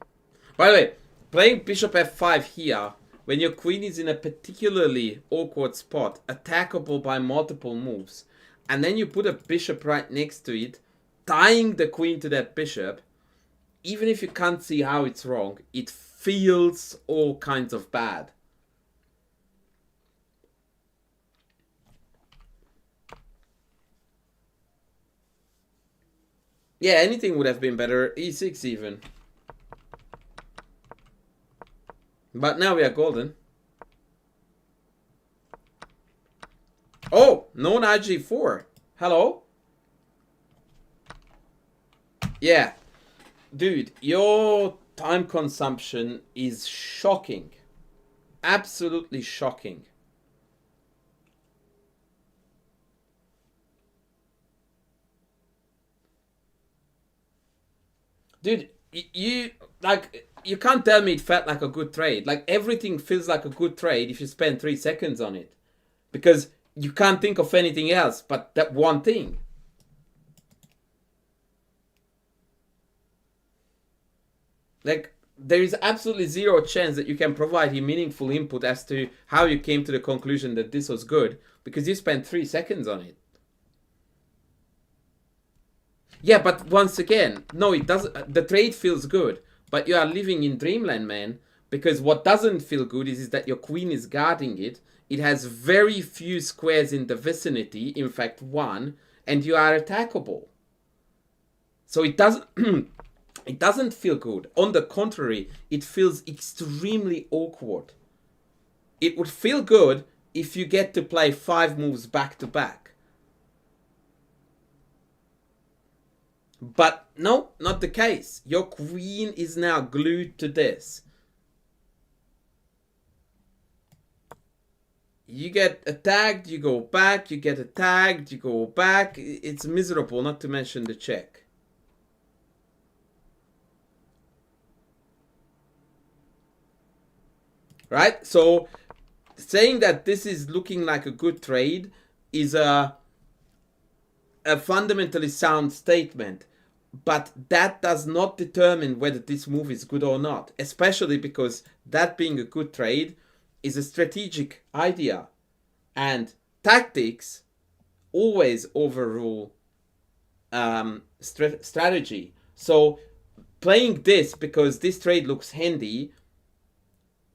By the way, playing bishop f5 here, when your queen is in a particularly awkward spot, attackable by multiple moves, and then you put a bishop right next to it, tying the queen to that bishop, even if you can't see how it's wrong, it feels all kinds of bad. Yeah, anything would have been better. E6 even. But now we are golden. Oh, no knight g4. Hello? Yeah. Dude, your time consumption is shocking. Absolutely shocking. Dude, you can't tell me it felt like a good trade. Like, everything feels like a good trade if you spend 3 seconds on it. Because you can't think of anything else but that one thing. Like, there is absolutely zero chance that you can provide a meaningful input as to how you came to the conclusion that this was good, because you spent 3 seconds on it. Yeah, but once again, no, it doesn't. The trade feels good, but you are living in dreamland, man. Because what doesn't feel good is that your queen is guarding it. It has very few squares in the vicinity, in fact, 1, and you are attackable. So it doesn't. It doesn't feel good. On the contrary, it feels extremely awkward. It would feel good if you get to play 5 moves back to back. But no, not the case. Your queen is now glued to this. You get attacked, you go back, you get attacked, you go back. It's miserable, not to mention the check. Right? So, saying that this is looking like a good trade is a fundamentally sound statement. But that does not determine whether this move is good or not. Especially because that being a good trade is a strategic idea. And tactics always overrule strategy. So playing this because this trade looks handy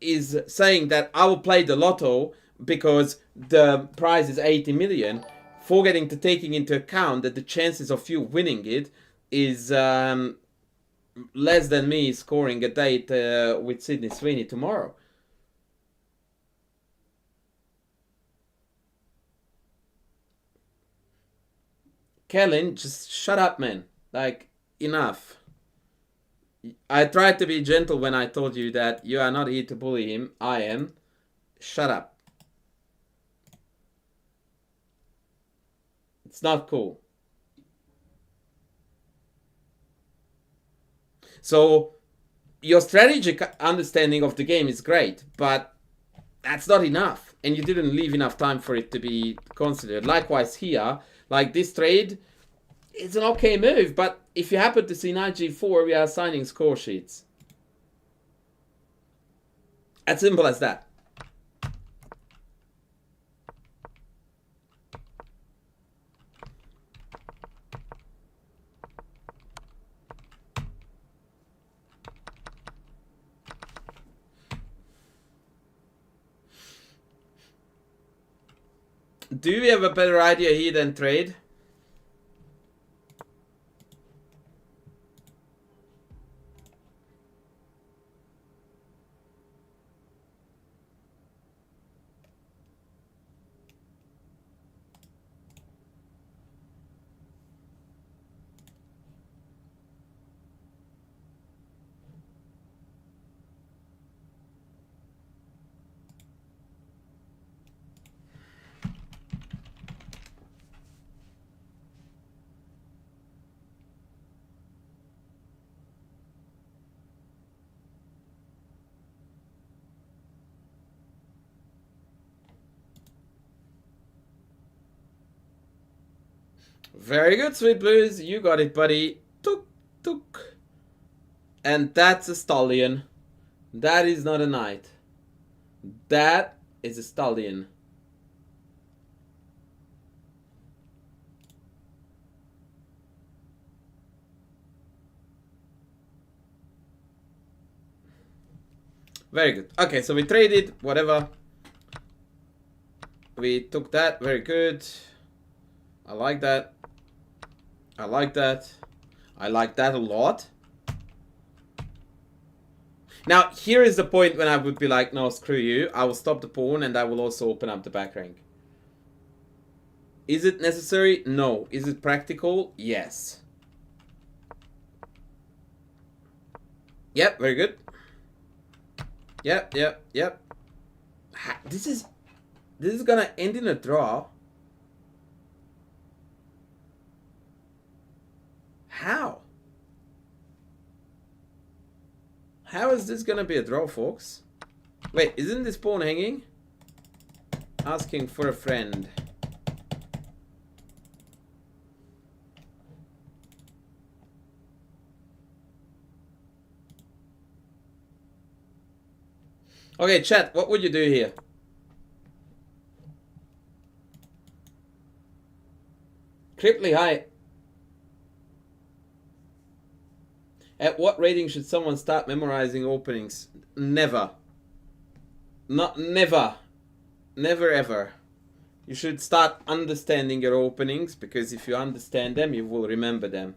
is saying that I will play the lotto, because the prize is 80 million, forgetting to taking into account that the chances of you winning it is less than me scoring a date with Sydney Sweeney tomorrow. Kellen, just shut up, man. Like, enough. I tried to be gentle when I told you that you are not here to bully him. I am. Shut up. It's not cool. So, your strategic understanding of the game is great, but that's not enough. And you didn't leave enough time for it to be considered. Likewise here, like this trade, it's an okay move, but if you happen to see knight g4, we are assigning score sheets. As simple as that. Do we have a better idea here than trade? Very good, Sweet Blues. You got it, buddy. Tuk, tuk. And that's a stallion. That is not a knight. That is a stallion. Very good. Okay, so we traded, whatever. We took that. Very good. I like that. I like that. I like that a lot. Now, here is the point when I would be like, no, screw you. I will stop the pawn and I will also open up the back rank. Is it necessary? No. Is it practical? Yes. Yep, very good. Yep, yep, yep. This is gonna end in a draw. How? How is this gonna be a draw, folks? Wait, isn't this pawn hanging? Asking for a friend. Okay, chat, what would you do here? Cripply high. At what rating should someone start memorizing openings? Never. Never. Never ever. You should start understanding your openings, because if you understand them, you will remember them.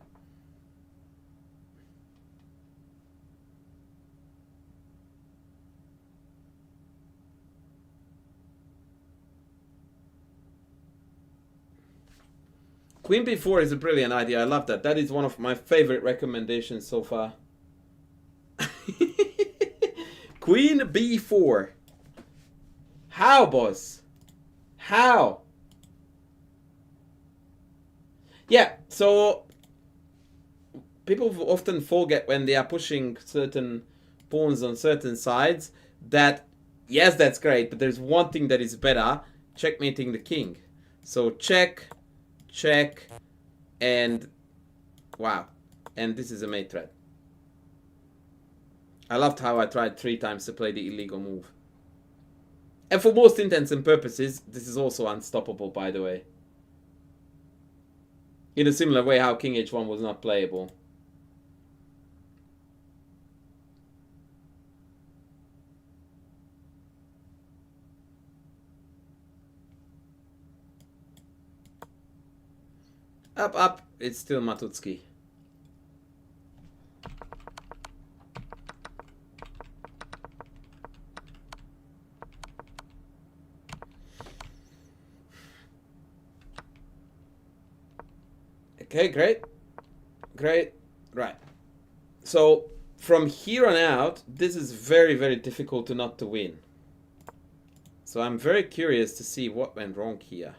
Queen b4 is a brilliant idea. I love that. That is one of my favorite recommendations so far. Queen b4. How, boss? How? Yeah, so people often forget when they are pushing certain pawns on certain sides that, yes, that's great, but there's one thing that is better: checkmating the king. So check, check, and wow. And this is a mate threat. I loved how I tried 3 times to play the illegal move. And for most intents and purposes, this is also unstoppable, by the way. In a similar way how King H1 was not playable. Up, up. It's still Matutski. Okay, great. Great. Right. So, from here on out, this is very, very difficult to not to win. So I'm very curious to see what went wrong here.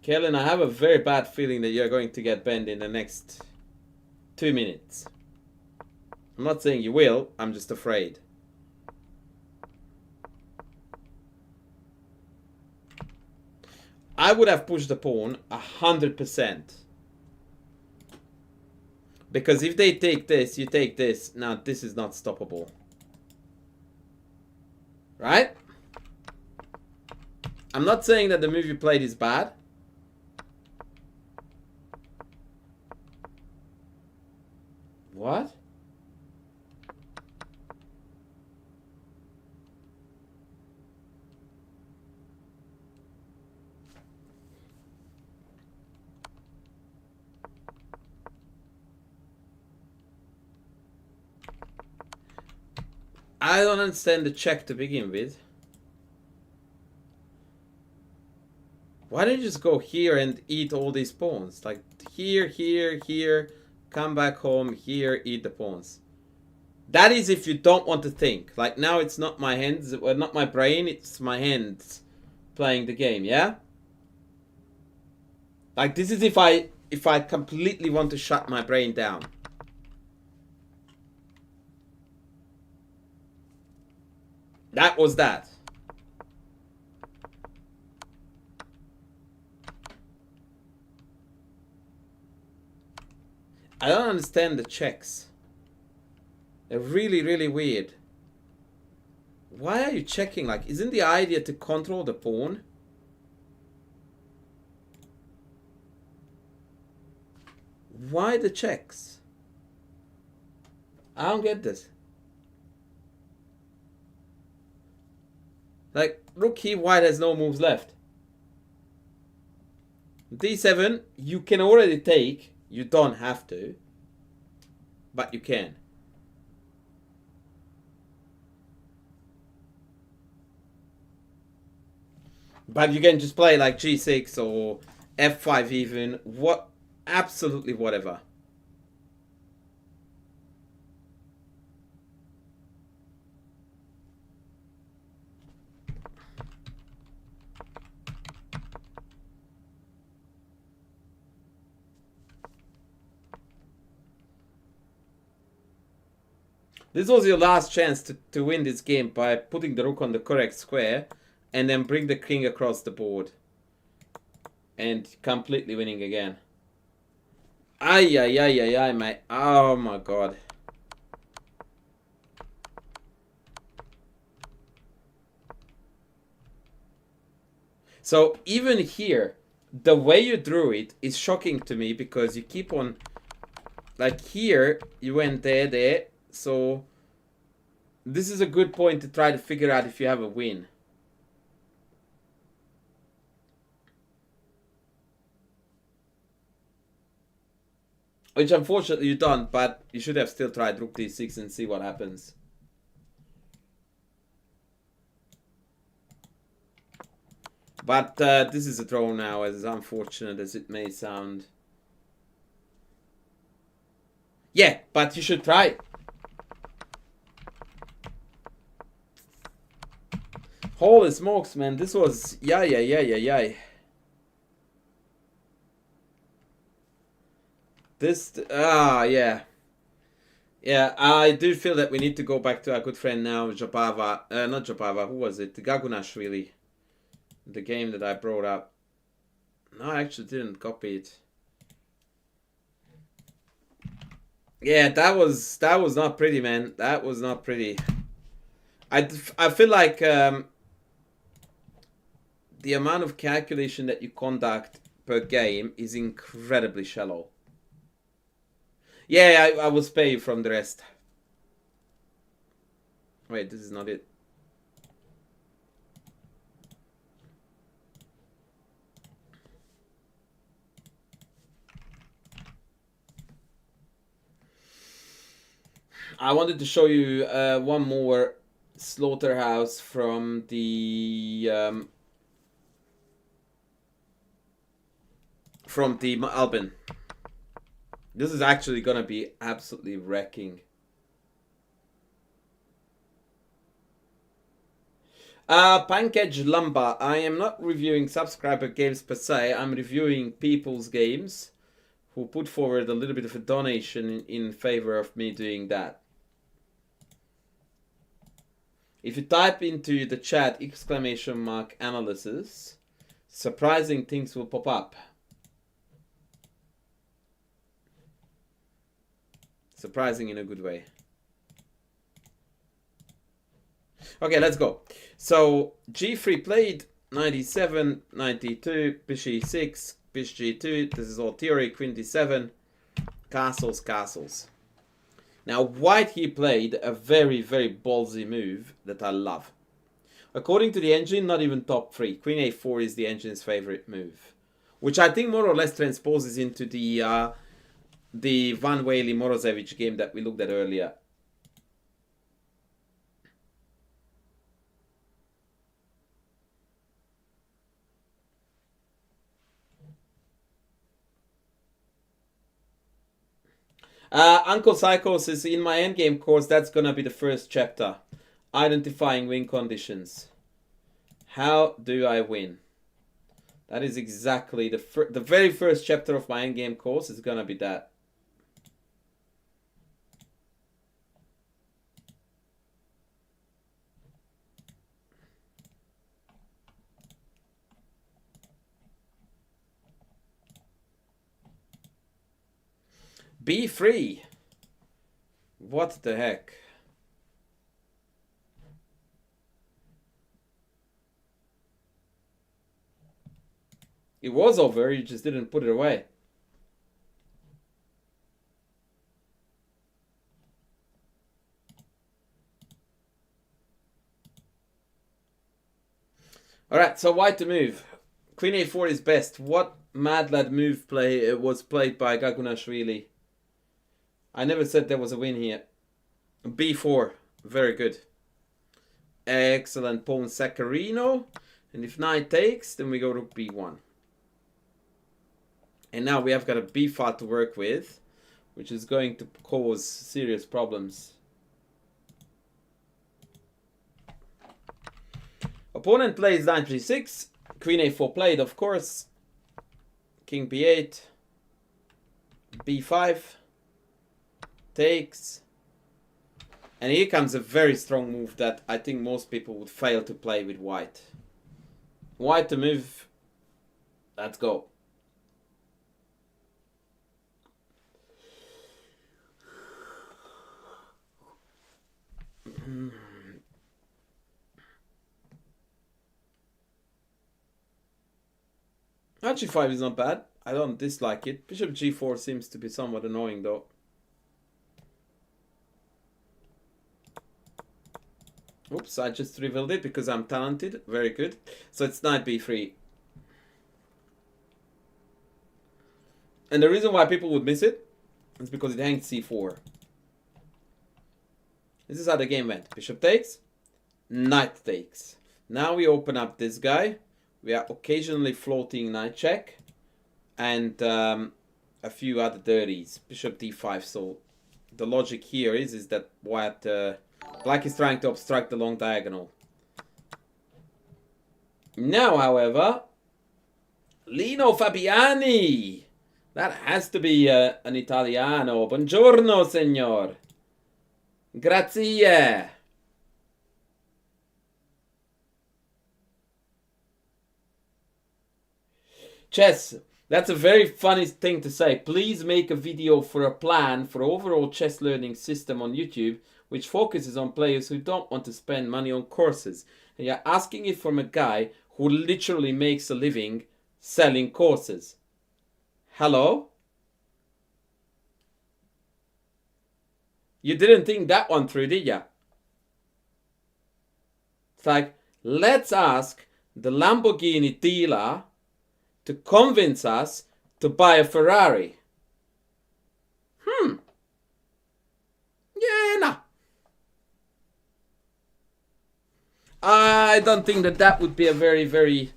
Kellen, I have a very bad feeling that you're going to get banned in the next 2 minutes. I'm not saying you will, I'm just afraid. I would have pushed the pawn 100%. Because if they take this, you take this. Now this is not stoppable. Right? I'm not saying that the move you played is bad. What? I don't understand the check to begin with. Why don't you just go here and eat all these pawns? Like here, here, here, come back home, here, eat the pawns. That is if you don't want to think. Like now it's not my hands, well, not my brain, it's my hands playing the game, yeah? Like this is if I completely want to shut my brain down. That was that. I don't understand the checks. They're really, really weird. Why are you checking? Like, isn't the idea to control the pawn? Why the checks? I don't get this. Like, rook here, white has no moves left. D7, you can already take. You don't have to. But you can. But you can just play like G6 or F5 even. What? Absolutely whatever. This was your last chance to win this game by putting the rook on the correct square and then bring the king across the board. And completely winning again. Ay, ay, ay, ay, ay, mate. Oh my god. So even here, the way you drew it is shocking to me because you keep on... Like here, you went there, there. So this is a good point to try to figure out if you have a win. Which unfortunately you don't, but you should have still tried rook d6 and see what happens. But this is a draw now, as unfortunate as it may sound. Yeah, but you should try it. Holy smokes, man. This was... Yeah. This... yeah. Yeah, I do feel that we need to go back to our good friend now, Jabava. Not Jabava, who was it? Gagunashvili. The game that I brought up. No, I actually didn't copy it. Yeah, that was not pretty, man. That was not pretty. I feel like the amount of calculation that you conduct per game is incredibly shallow. Yeah, I will spare you from the rest. Wait, this is not it. I wanted to show you one more slaughterhouse from the Albin. This is actually gonna be absolutely wrecking. Pankaj Lamba, I am not reviewing subscriber games per se. I'm reviewing people's games who put forward a little bit of a donation in favor of me doing that. If you type into the chat !analysis, surprising things will pop up. Surprising in a good way. Okay, let's go. So g3 played, 97, 92, bishop e6, bishop g2. This is all theory. Queen d7, castles, castles. Now white he played a very, very ballsy move that I love. According to the engine, not even top 3. Queen a4 is the engine's favorite move, which I think more or less transposes into the Van Whaley-Morozevich game that we looked at earlier. Uncle Psycho says, in my endgame course, that's going to be the first chapter. Identifying win conditions. How do I win? That is exactly the very first chapter of my endgame course is going to be that. B3. What the heck? It was over, you just didn't put it away. Alright, so white to move. Queen a4 is best. What mad lad move play was played by Gagunashvili? I never said there was a win here. B4, very good. Excellent pawn Saccarino. And if knight takes, then we go to B1. And now we have got a B file to work with, which is going to cause serious problems. Opponent plays knight g6. Queen a4 played, of course. King b8. b5. Takes. And here comes a very strong move that I think most people would fail to play with white. White to move. Let's go. G5 is not bad. I don't dislike it. Bishop g4 seems to be somewhat annoying though. Oops, I just revealed it because I'm talented. Very good. So it's knight b3. And the reason why people would miss it is because it hangs c4. This is how the game went. Bishop takes. Knight takes. Now we open up this guy. We are occasionally floating knight check. And a few other dirties. Bishop d5. So the logic here is that white... Black is trying to obstruct the long diagonal. Now, however, Lino Fabiani. That has to be an Italiano. Buongiorno, signor. Grazie. Chess. That's a very funny thing to say. Please make a video for a plan for overall chess learning system on YouTube, which focuses on players who don't want to spend money on courses. And you're asking it from a guy who literally makes a living selling courses. Hello? You didn't think that one through, did ya? like, let's ask the Lamborghini dealer to convince us to buy a Ferrari. Yeah, nah. I don't think that would be a very, very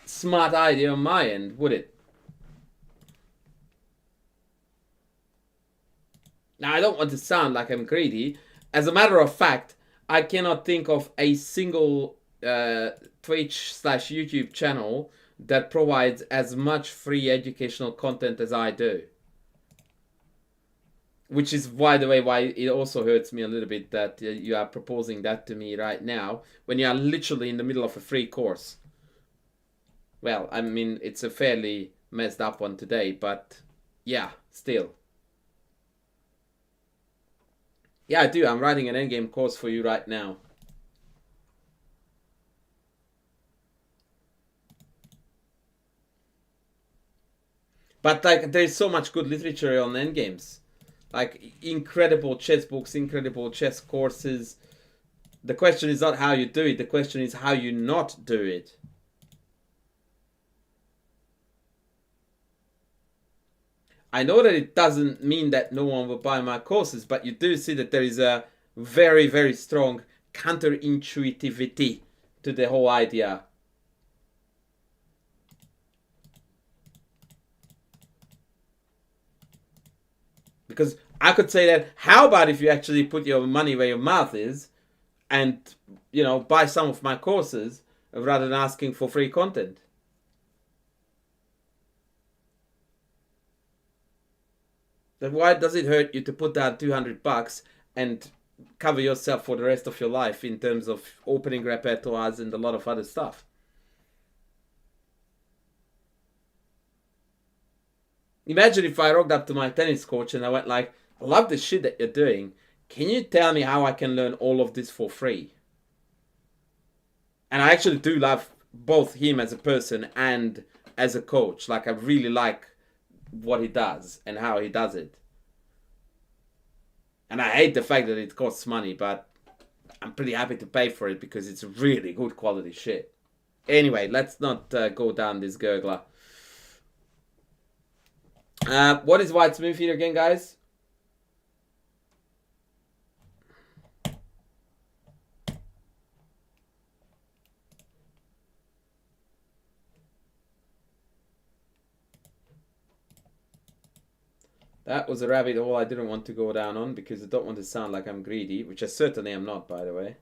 smart idea on my end, would it? Now, I don't want to sound like I'm greedy. As a matter of fact, I cannot think of a single Twitch/YouTube channel that provides as much free educational content as I do. Which is, by the way, why it also hurts me a little bit that you are proposing that to me right now when you are literally in the middle of a free course. Well, I mean, it's a fairly messed up one today, but yeah, still. Yeah, I do. I'm writing an endgame course for you right now. But like, there's so much good literature on endgames. Like, incredible chess books, incredible chess courses. The question is not how you do it. The question is how you not do it. I know that it doesn't mean that no one will buy my courses, but you do see that there is a very, very strong counterintuitivity to the whole idea. Because I could say that, how about if you actually put your money where your mouth is and, you know, buy some of my courses rather than asking for free content? Then why does it hurt you to put down $200 and cover yourself for the rest of your life in terms of opening repertoires and a lot of other stuff? Imagine if I rocked up to my tennis coach and I went like, I love the shit that you're doing. Can you tell me how I can learn all of this for free? And I actually do love both him as a person and as a coach. Like, I really like what he does and how he does it. And I hate the fact that it costs money, but I'm pretty happy to pay for it because it's really good quality shit. Anyway, let's not go down this gurgler. What is white's move here again, guys? That was a rabbit hole I didn't want to go down on because I don't want to sound like I'm greedy, which I certainly am not, by the way.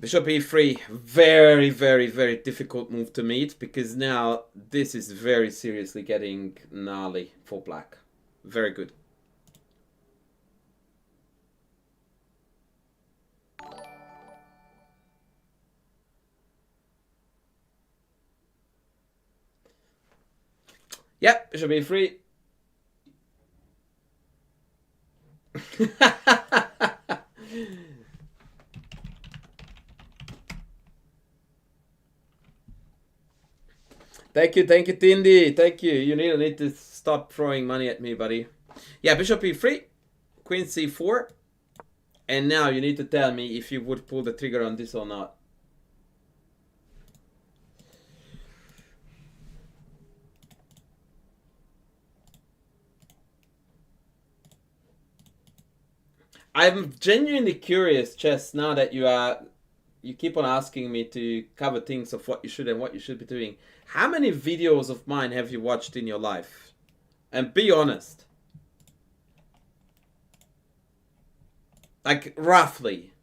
Bishop e3, very, very, very difficult move to meet because now this is very seriously getting gnarly for black. Very good. Yep, bishop e3. Thank you, Tindy. Thank you. You need to stop throwing money at me, buddy. Yeah, bishop e3, queen c4. And now you need to tell me if you would pull the trigger on this or not. I'm genuinely curious, Chess, now that you keep on asking me to cover things of what you should and what you should be doing. How many videos of mine have you watched in your life? And be honest. Like, roughly.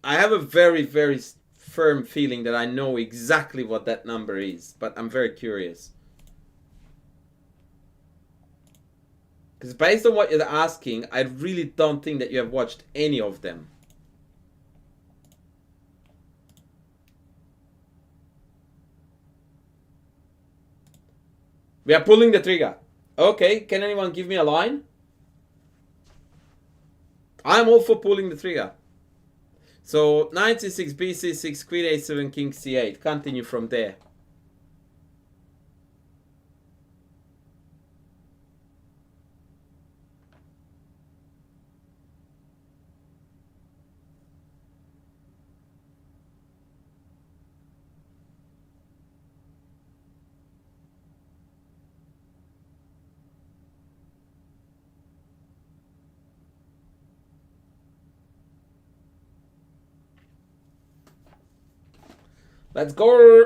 I have a very, very firm feeling that I know exactly what that number is, but I'm very curious. Because based on what you're asking, I really don't think that you have watched any of them. We are pulling the trigger. Okay, can anyone give me a line? I'm all for pulling the trigger. So, knight c6, bc6, queen a7, king c8. Continue from there. Let's go!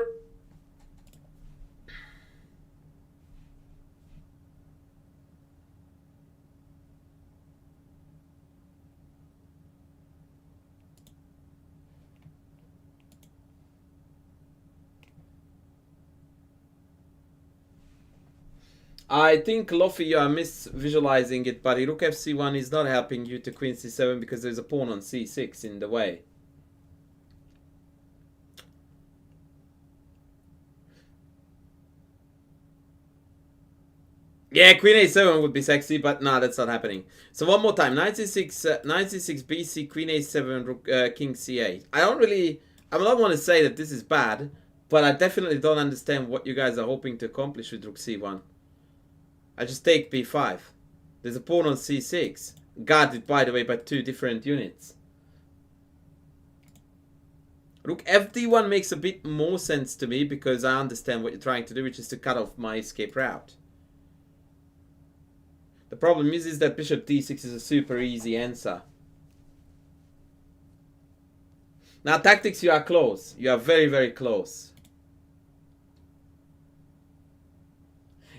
I think, Lofi, you are misvisualizing it, but rook fc1 is not helping you to queen c7 because there's a pawn on c6 in the way. Yeah, queen a7 would be sexy, but nah, that's not happening. So one more time, knight c6, knight c6, bc, queen a7, rook, king c8. I don't want to say that this is bad, but I definitely don't understand what you guys are hoping to accomplish with rook c1. I just take b5. There's a pawn on c6, guarded, by the way, by two different units. Rook fd1 makes a bit more sense to me because I understand what you're trying to do, which is to cut off my escape route. The problem is that bishop d6 is a super easy answer. Now, tactics, you are close. You are very, very close.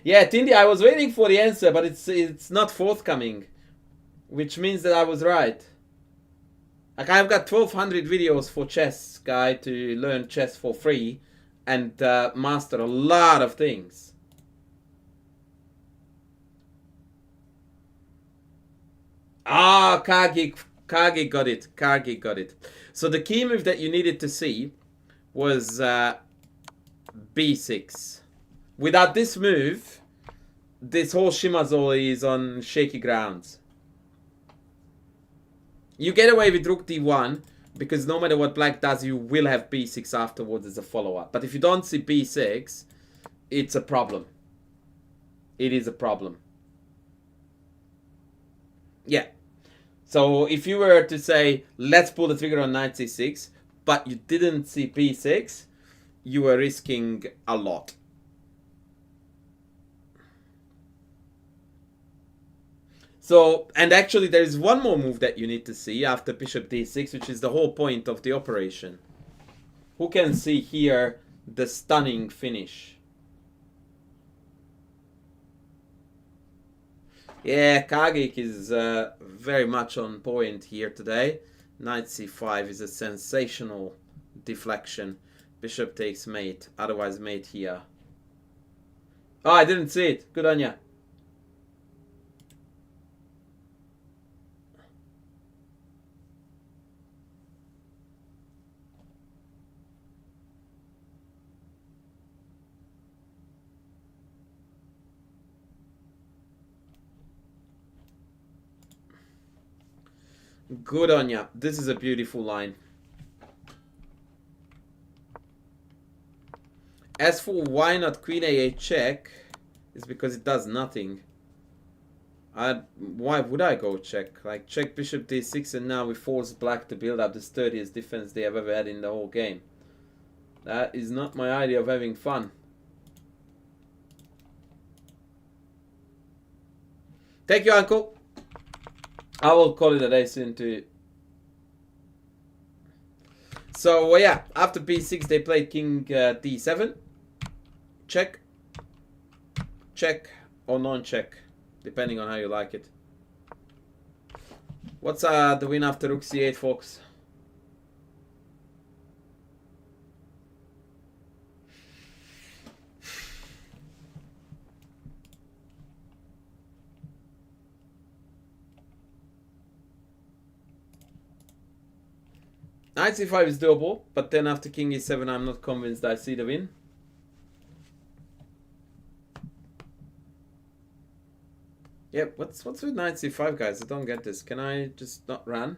Yeah, Tindy, I was waiting for the answer, but it's not forthcoming. Which means that I was right. Like, I've got 1200 videos for chess, guy, to learn chess for free and master a lot of things. Ah, Kage got it. Kage got it. So the key move that you needed to see was b6. Without this move, this whole Shimazoli is on shaky grounds. You get away with rook d1 because no matter what black does, you will have b6 afterwards as a follow-up. But if you don't see b6, it's a problem. It is a problem. Yeah. So if you were to say, let's pull the trigger on knight c6, but you didn't see b6, you were risking a lot. So, and actually there is one more move that you need to see after bishop d6, which is the whole point of the operation. Who can see here the stunning finish? Yeah, Kagik is very much on point here today. Knight c5 is a sensational deflection. Bishop takes mate, otherwise mate here. Oh, I didn't see it. Good on ya. Good on ya. This is a beautiful line. As for why not queen a8 check, it's because it does nothing. Why would I go check? Like, check bishop d6 and now we force black to build up the sturdiest defense they have ever had in the whole game. That is not my idea of having fun. Thank you, uncle. I will call it a day soon too. So yeah, after b6 they played king d7. Check. Check or non-check, depending on how you like it. What's the win after rook c8, folks? Knight c5 is doable, but then after king e7 I'm not convinced I see the win. Yeah, what's with knight c5, guys? I don't get this. Can I just not run?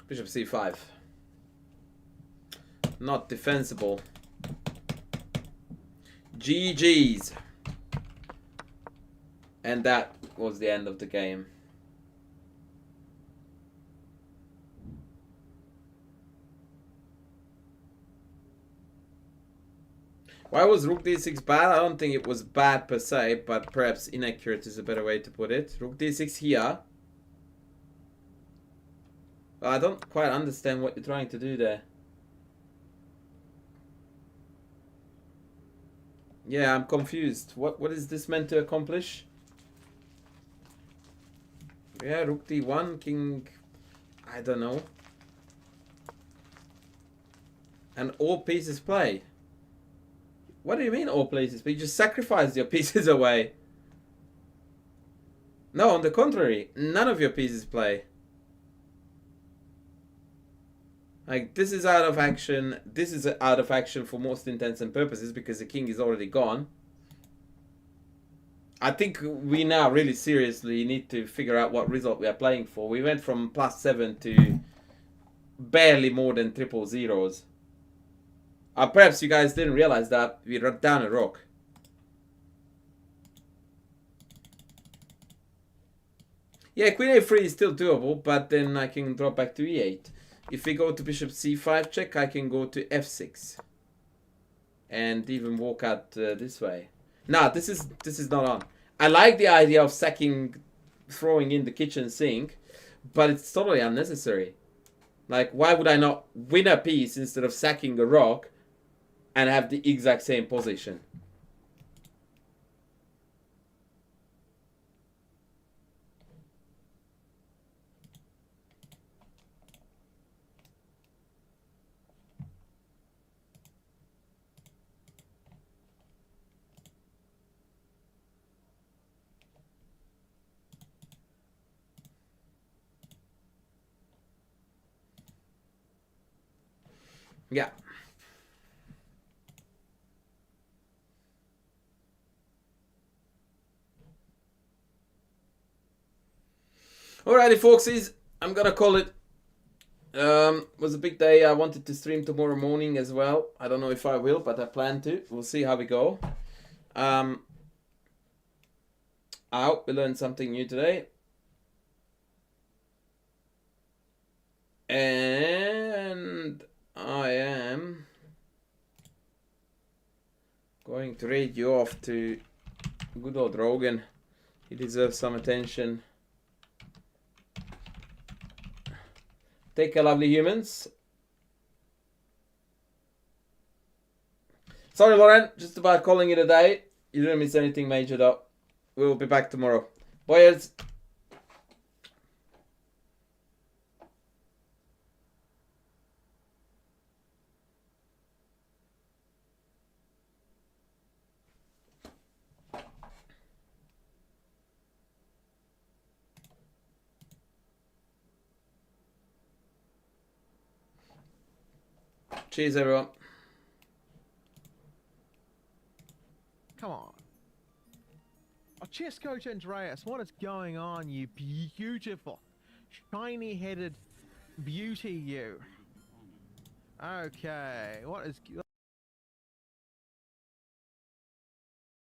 Bishop c5. Not defensible. GG's. And that was the end of the game. Why was rook d6 bad? I don't think it was bad per se, but perhaps inaccurate is a better way to put it. Rook d6 here. Well, I don't quite understand what you're trying to do there. Yeah, I'm confused. What is this meant to accomplish? Yeah, rook d1, king... I don't know. And all pieces play. What do you mean all pieces? But you just sacrifice your pieces away. No, on the contrary. None of your pieces play. Like, this is out of action. This is out of action for most intents and purposes because the king is already gone. I think we now really seriously need to figure out what result we are playing for. We went from +7 to barely more than triple zeros. Perhaps you guys didn't realize that we wrote down a rook. Yeah, queen a3 is still doable, but then I can drop back to e8. If we go to bishop c5 check, I can go to f6. And even walk out this way. Nah, this is not on. I like the idea of sacking, throwing in the kitchen sink, but it's totally unnecessary. Like, why would I not win a piece instead of sacking a rook and have the exact same position? Yeah. Alrighty, folksies. I'm gonna call it. Was a big day. I wanted to stream tomorrow morning as well. I don't know if I will, but I plan to. We'll see how we go. I hope we learned something new today. And I am going to read you off to good old Rogan. He deserves some attention. Take care, lovely humans. Sorry, Lauren, just about calling it a day. You didn't miss anything major though. We'll be back tomorrow. Boys. Cheers, everyone. Come on. Oh, ChessCoachAndras, what is going on, you beautiful, shiny-headed beauty, you? Okay, what is...